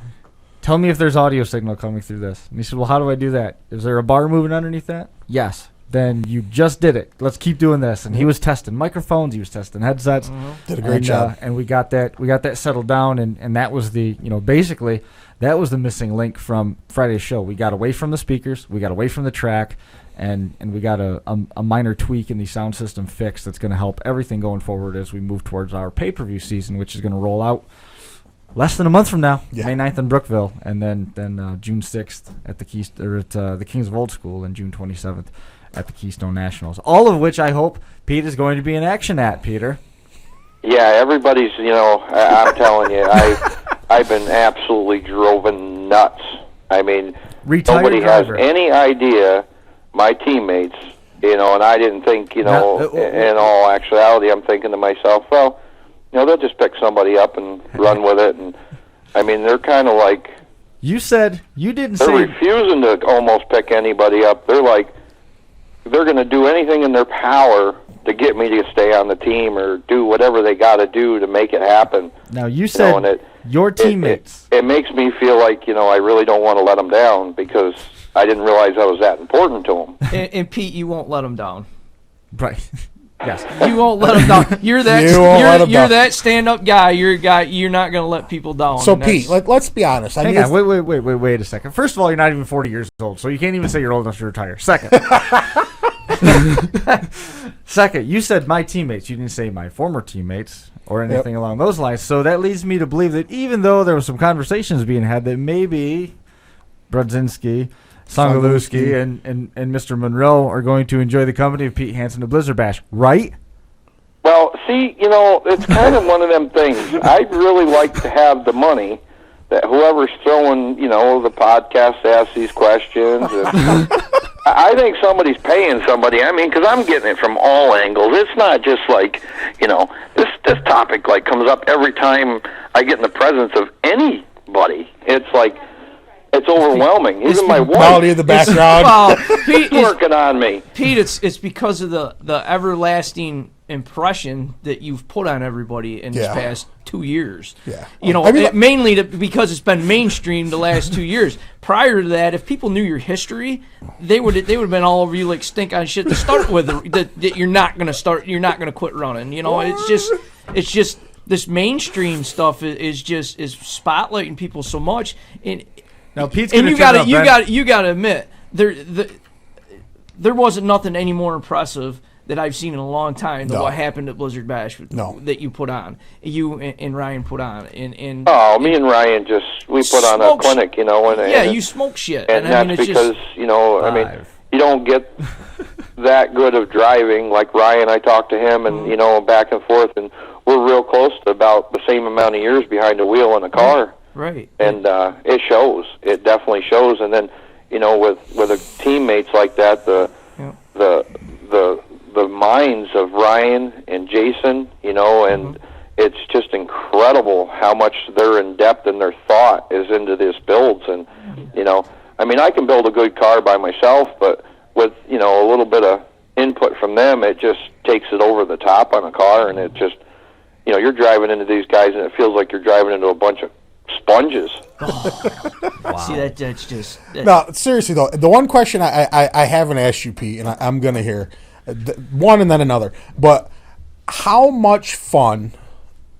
tell me if there's audio signal coming through this. And he said, well, how do I do that? Is there a bar moving underneath that? Yes. Then you just did it. Let's keep doing this. And he was testing microphones. He was testing headsets. Did a great job. And we got that settled down. And that was basically that was the missing link from Friday's show. We got away from the speakers. We got away from the track. And we got a minor tweak in the sound system fix that's going to help everything going forward as we move towards our pay-per-view season, which is going to roll out less than a month from now, May 9th in Brookville, and then June 6th at the Kings of Old School, and June 27th at the Keystone Nationals. All of which I hope Pete is going to be in action at, Peter. Yeah, everybody's, I'm telling you, I've been absolutely driven nuts. I mean, nobody has any idea, my teammates, and I didn't think, in all actuality, I'm thinking to myself, well, they'll just pick somebody up and run with it. And I mean, they're kind of like... You said, you didn't say... They're refusing to almost pick anybody up. They're like, they're going to do anything in their power to get me to stay on the team or do whatever they got to do to make it happen. Now, you said your teammates... It makes me feel like, I really don't want to let them down because I didn't realize I was that important to them. And Pete, you won't let them down. Right. Yes. You won't let them down. You're that stand-up guy. You're a guy. You're not going to let people down. So, Pete, let's be honest. Hang on. Wait a second. First of all, you're not even 40 years old, so you can't even say you're old enough to retire. Second, you said my teammates. You didn't say my former teammates or anything along those lines. So that leads me to believe that even though there were some conversations being had, that maybe Brodzinski, Songalewski and Mr. Monroe are going to enjoy the company of Pete Hansen to Blizzard Bash, right? Well, see, it's kind of one of them things. I'd really like to have the money that whoever's throwing, the podcast to ask these questions. And I think somebody's paying somebody. I mean, because I'm getting it from all angles. It's not just like, this topic like comes up every time I get in the presence of anybody. It's like... It's overwhelming. Even my wife. Quality of the background. Pete working on me. Pete, it's because of the everlasting impression that you've put on everybody in this past 2 years. Yeah. Mainly because it's been mainstream the last 2 years. Prior to that, if people knew your history, they would have been all over you like stink on shit to start with. That you're not gonna quit running. It's just this mainstream stuff is spotlighting people so much. Now, Pete's and you got to admit there wasn't nothing any more impressive that I've seen in a long time than what happened at Blizzard Bash that you put on, you and Ryan put on. Me and Ryan we put on a clinic, you smoke shit, and that's because you don't get that good of driving like Ryan. I talked to him, and back and forth, and we're real close to about the same amount of years behind the wheel in a car. Right. And it shows. It definitely shows. And then, with the teammates like that, the minds of Ryan and Jason, and it's just incredible how much they're in depth and their thought is into these builds. And I can build a good car by myself, but with a little bit of input from them, it just takes it over the top on a car, and it just you're driving into these guys, and it feels like you're driving into a bunch of sponges. Wow. See, that's just... No, seriously, though, the one question I haven't asked you, Pete, and I'm going to hear one and then another, but how much fun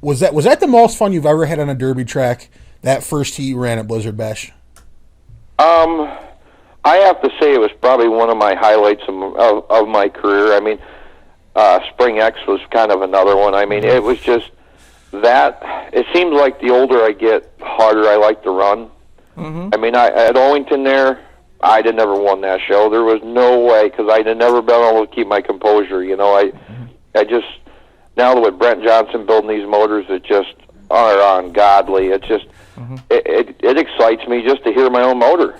was that? Was that the most fun you've ever had on a derby track, that first heat you ran at Blizzard Bash? I have to say it was probably one of my highlights of my career. I mean, Spring X was kind of another one. I mean, it was just that. It seems like the older I get, the harder I like to run. I mean, at Owington there, I'd have never won that show. There was no way, because I'd have never been able to keep my composure. You know, I just, now with Brent Johnson building these motors that just are ungodly, it just, it excites me just to hear my own motor.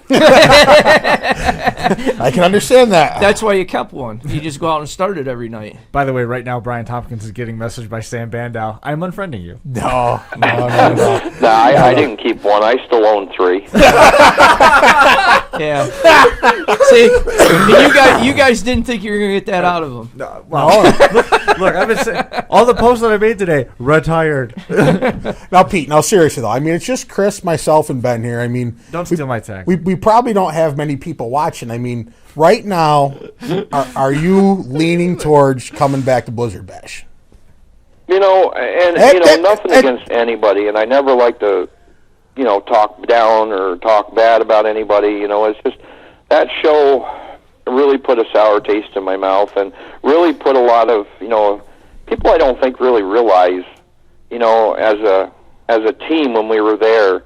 I can understand that. That's why you kept one. You just go out and start it every night. By the way, right now, Brian Tompkins is getting messaged by Sam Bandow. I'm unfriending you. No. I didn't keep one. I still own 3. Yeah. See, you guys didn't think you were going to get that out of him. No, well, look, I've been saying, all the posts that I made today, retired. Now, Pete, seriously, though, I mean, it's just Chris, myself, and Ben here. I mean, Don't steal my tag. We probably don't have many people watching. I mean, right now, are you leaning towards coming back to Blizzard Bash? You know, nothing against anybody, and I never like to, talk down or talk bad about anybody. You know, it's just that show really put a sour taste in my mouth, and really put a lot of, people I don't think really realize, as a team when we were there,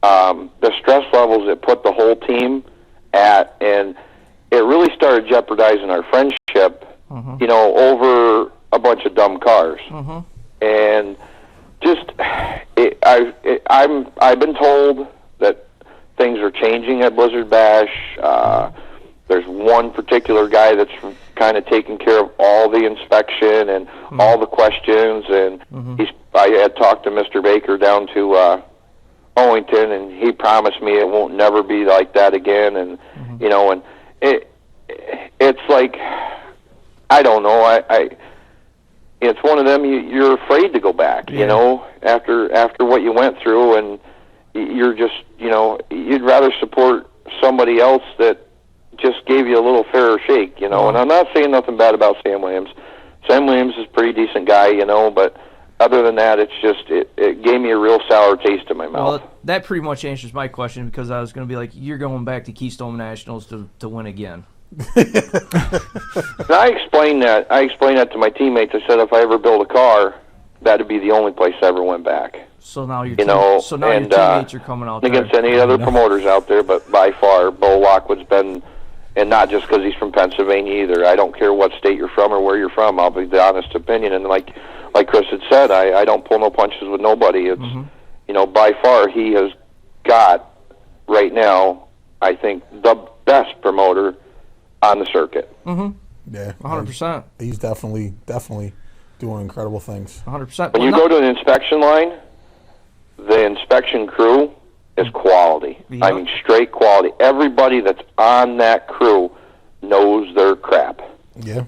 the stress levels it put the whole team at, and it really started jeopardizing our friendship, over a bunch of dumb cars. And just, I've been told that things are changing at Blizzard Bash. There's one particular guy that's kind of taking care of all the inspection and all the questions, and I had talked to Mr. Baker down to Owington, and he promised me it won't never be like that again. And and it's like, I don't know. It's one of them. You're afraid to go back. After what you went through, and you're just you'd rather support somebody else that just gave you a little fairer shake. And I'm not saying nothing bad about Sam Williams. Sam Williams is a pretty decent guy, but other than that, it's just it gave me a real sour taste in my mouth. Well, that pretty much answers my question, because I was going to be like, you're going back to Keystone Nationals to win again. And I explained that. To my teammates. I said if I ever build a car, that'd be the only place I ever went back. So now your your teammates are coming out there. Against any other promoters out there, but by far, Bo Lockwood's been, and not just because he's from Pennsylvania either. I don't care what state you're from or where you're from. I'll be the honest opinion. And like Chris had said, I don't pull no punches with nobody. It's by far he has got right now, I think, the best promoter on the circuit. Yeah, 100%. He's definitely doing incredible things. 100%. When you go to an inspection line, the inspection crew is quality. Yep. I mean, straight quality. Everybody that's on that crew knows their crap. Yeah.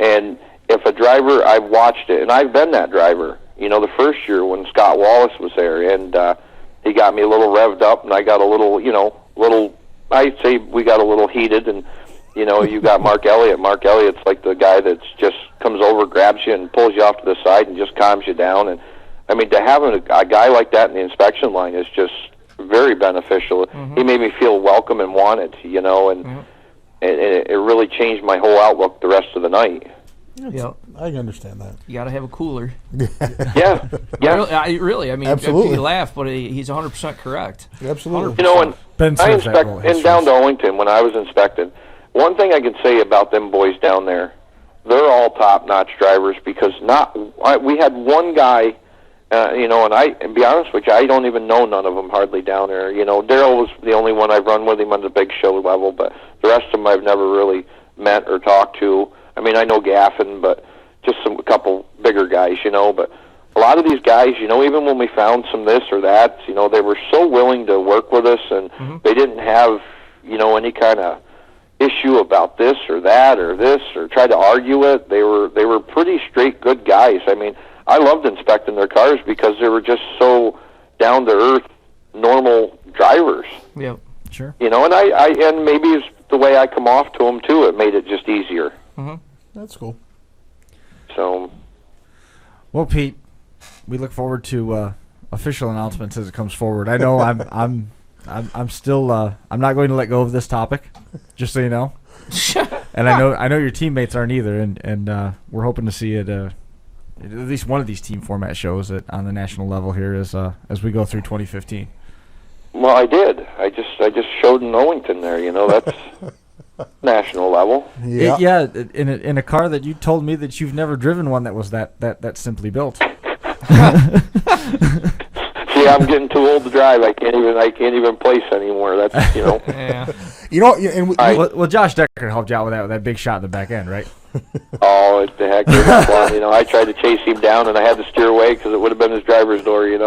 And if a driver, I've watched it, and I've been that driver. The first year when Scott Wallace was there, and he got me a little revved up, and I got a little, I'd say we got a little heated, and you got Mark Elliott. Mark Elliott's like the guy that's just comes over, grabs you, and pulls you off to the side and just calms you down. And I mean, to have a guy like that in the inspection line is just very beneficial. He made me feel welcome and wanted, and it really changed my whole outlook the rest of the night. Yep. I can understand that. You got to have a cooler. Yeah. I mean, absolutely. you laugh, but he's 100% correct. Absolutely. 100%. Ben I serves that role, and down to Owington, when I was inspected, one thing I can say about them boys down there, they're all top-notch drivers, because we had one guy, and be honest with you, I don't even know none of them hardly down there. Daryl was the only one I've run with him on the big show level, but the rest of them I've never really met or talked to. I mean, I know Gaffin, but just a couple bigger guys, but a lot of these guys, even when we found some this or that, they were so willing to work with us, and they didn't have, any kind of issue about this or that or this or try to argue it. They were pretty straight, good guys. I mean, I loved inspecting their cars because they were just so down to earth, normal drivers. Yep, sure. And and maybe it's the way I come off to them too. It made it just easier. That's cool. So, well, Pete, we look forward to official announcements as it comes forward. I know I'm still I'm not going to let go of this topic, just so you know. And I know your teammates aren't either, and we're hoping to see it at least one of these team format shows on the national level here as we go through 2015. Well, I did. I just showed in Owenton there. That's national level. Yeah. In a car that you told me that you've never driven one that was that simply built. See, I'm getting too old to drive. I can't even place anymore. That's Yeah. And Josh Decker helped you out with that big shot in the back end, right? Oh, it's the heck of fun. I tried to chase him down, and I had to steer away because it would have been his driver's door, and we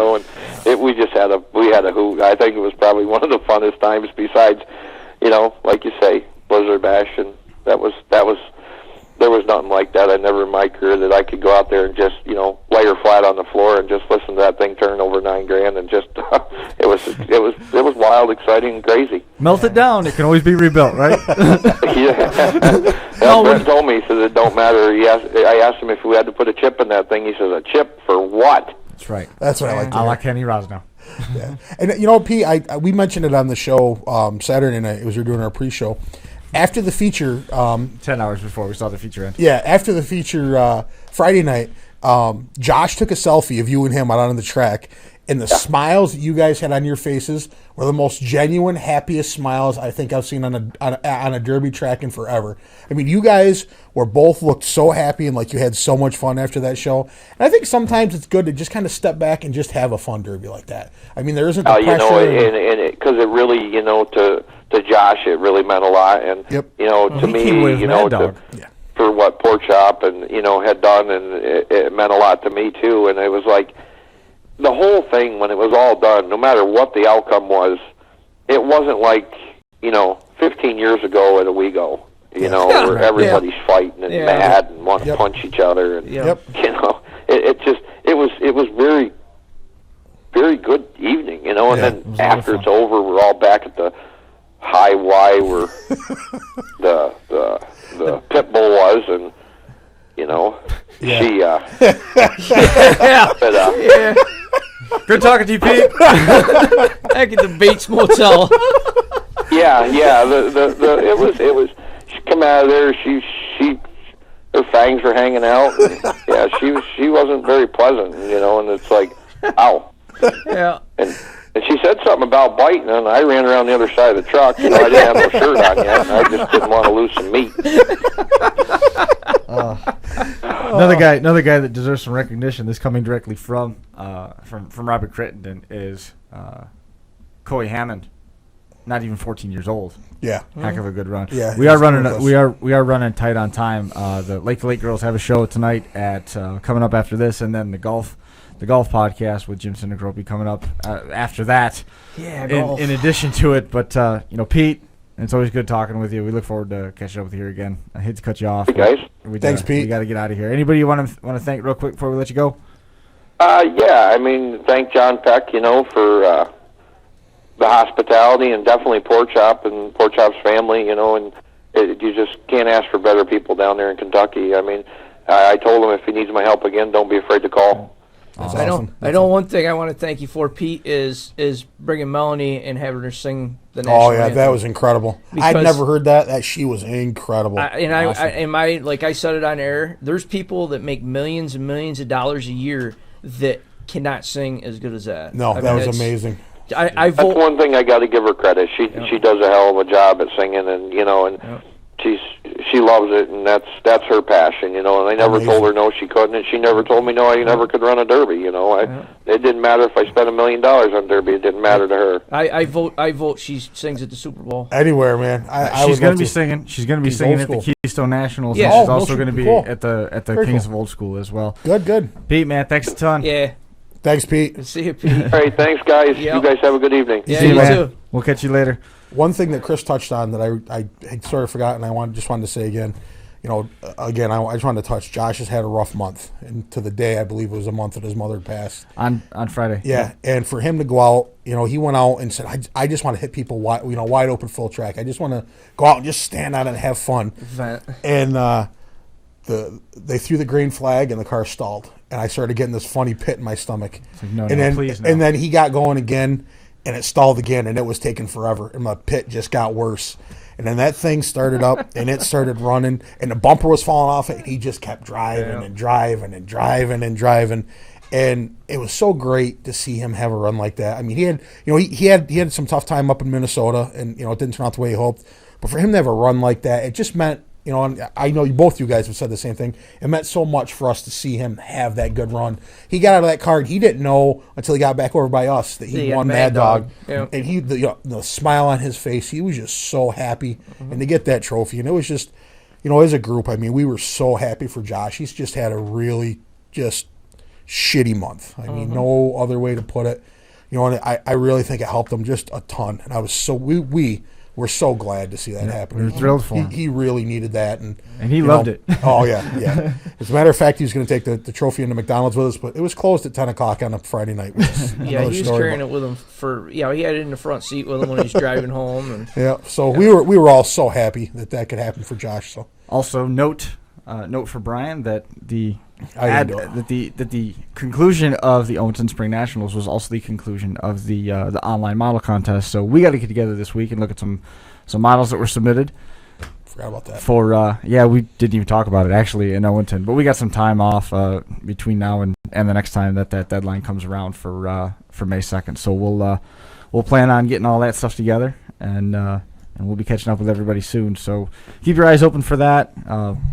had a hoot. I think it was probably one of the funnest times besides, like you say, Blizzard Bash, and there was nothing like that. I never in my career that I could go out there and just, lay her flat on the floor and just listen to that thing turn over $9,000 and just it was wild, exciting, and crazy. Melt it down. It can always be rebuilt, right? Yeah. Brent told me, he said it don't matter. I asked him if we had to put a chip in that thing. He says, a chip for what? That's right. That's what I like to I hear. like Kenny Rosnow. Yeah. And Pete, we mentioned it on the show Saturday night as we were doing our pre-show. After the feature, 10 hours before we saw the feature end. Yeah, after the feature Friday night, Josh took a selfie of you and him out on the track, and the smiles that you guys had on your faces were the most genuine, happiest smiles I think I've seen on a derby track in forever. I mean, you guys looked so happy and like you had so much fun after that show. And I think sometimes it's good to just kind of step back and just have a fun derby like that. I mean, there isn't the pressure. Because it really, to Josh, it really meant a lot, and to me, for what Pork Chop and had done, and it meant a lot to me too. And it was like the whole thing when it was all done, no matter what the outcome was, it wasn't like 15 years ago at Owego, where everybody's fighting and mad and want to punch each other, and it was very, very good evening, and then after it's over, we're all back at the high Y where the pit bull was, and she Good talking to you, Pete. Back at the Bates Motel. It was she come out of there, she her fangs were hanging out, and, she wasn't very pleasant, and it's like, ow. Yeah. And she said something about biting, and I ran around the other side of the truck. I didn't have no shirt on yet, and I just didn't want to lose some meat. Another guy that deserves some recognition. This coming directly from Robby Crittendon is Coy Hammond. Not even 14 years old. Yeah, heck of a good run. Yeah, we are running tight on time. The Lake to Lake girls have a show tonight at coming up after this, and then the golf podcast with Jim Sinigroppi coming up after that. Yeah, golf. In addition to it, but Pete, it's always good talking with you. We look forward to catching up with you here again. I hate to cut you off. Hey guys, thanks, Pete. We got to get out of here. Anybody you want to thank real quick before we let you go? Thank John Peck, for the hospitality, and definitely Pork Chop and Pork Chop's family, and you just can't ask for better people down there in Kentucky. I told him if he needs my help again, don't be afraid to call. Awesome. I know one thing I want to thank you for, Pete, is bringing Melanie and having her sing the national anthem. That was incredible. I'd never heard that. She was incredible. Awesome. Like I said it on air, there's people that make millions and millions of dollars a year that cannot sing as good as that. No, that was amazing. That's one thing I got to give her credit. She does a hell of a job at singing, and she loves it, and that's her passion, and I never told her no she couldn't, and she never told me no I never could run a derby, It didn't matter if I spent $1 million on derby, it didn't matter to her. I vote she sings at the Super Bowl. Anywhere, man. She's going to be singing. She's going to be singing at the Keystone Nationals. Yeah. And she's also going to be at the Kings of Old School as well. Good. Pete, man, thanks a ton. Yeah. Thanks, Pete. See you, Pete. All right, thanks, guys. Yep. You guys have a good evening. Yeah, See you, man. too. We'll catch you later. One thing that Chris touched on that I had sort of forgotten, I just wanted to say again, I just wanted to touch. Josh has had a rough month, and to the day, I believe it was a month that his mother passed. On Friday. Yeah, and for him to go out, he went out and said, I just want to hit people wide open full track. I just want to go out and just stand out and have fun. And they threw the green flag, and the car stalled. And I started getting this funny pit in my stomach. And then he got going again, and it stalled again, and it was taking forever. And my pit just got worse. And then that thing started up, and it started running, and the bumper was falling off it, and he just kept driving and driving and driving and driving. And it was so great to see him have a run like that. I mean, he had some tough time up in Minnesota, and it didn't turn out the way he hoped. But for him to have a run like that, it just meant, and I know both you guys have said the same thing. It meant so much for us to see him have that good run. He got out of that car, and he didn't know until he got back over by us that he won Mad Dog. Yeah. And he, the smile on his face, he was just so happy, and to get that trophy. And it was just, as a group, I mean, we were so happy for Josh. He's just had a really just shitty month. I mean, no other way to put it. And I really think it helped him just a ton. And I was so we were so glad to see that happen. We were thrilled for him. He really needed that, and he loved it. Oh yeah. As a matter of fact, he was going to take the trophy into McDonald's with us, but it was closed at 10:00 on a Friday night. Yeah, he was carrying it with him he had it in the front seat with him when he was driving home. And so we were all so happy that could happen for Josh. So also note for Brian that the conclusion of the Owenton Spring Nationals was also the conclusion of the online model contest. So we got to get together this week and look at some models that were submitted. Forgot about that. We didn't even talk about it actually in Owenton, but we got some time off between now and the next time that deadline comes around for May 2nd. So we'll plan on getting all that stuff together and we'll be catching up with everybody soon. So keep your eyes open for that.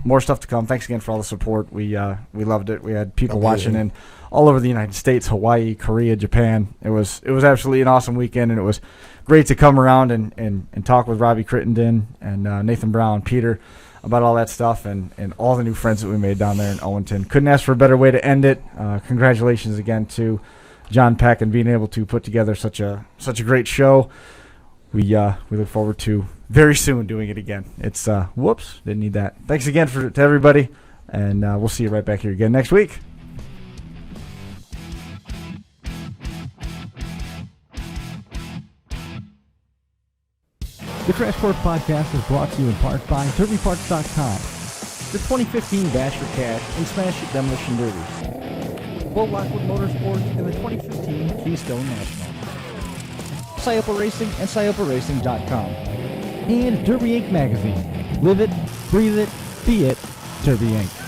More stuff to come. Thanks again for all the support. We loved it. We had people watching in all over the United States, Hawaii, Korea, Japan. It was absolutely an awesome weekend, and it was great to come around and talk with Robby Crittendon and Nathan Brown, Peter, about all that stuff and all the new friends that we made down there in Owenton. Couldn't ask for a better way to end it. Congratulations again to John Peck and being able to put together such a great show. We look forward to very soon doing it again. It's didn't need that. Thanks again to everybody, and we'll see you right back here again next week. The Crash Course Podcast is brought to you in part by DerbyParts.com, the 2015 Bash for Cash and Smash It Demolition Derby, Bull Lockwood Motorsports, and the 2015 Keystone National. Scioppa Racing and ScioppaRacing.com, and Derby Inc. magazine. Live it, breathe it, be it, Derby Inc.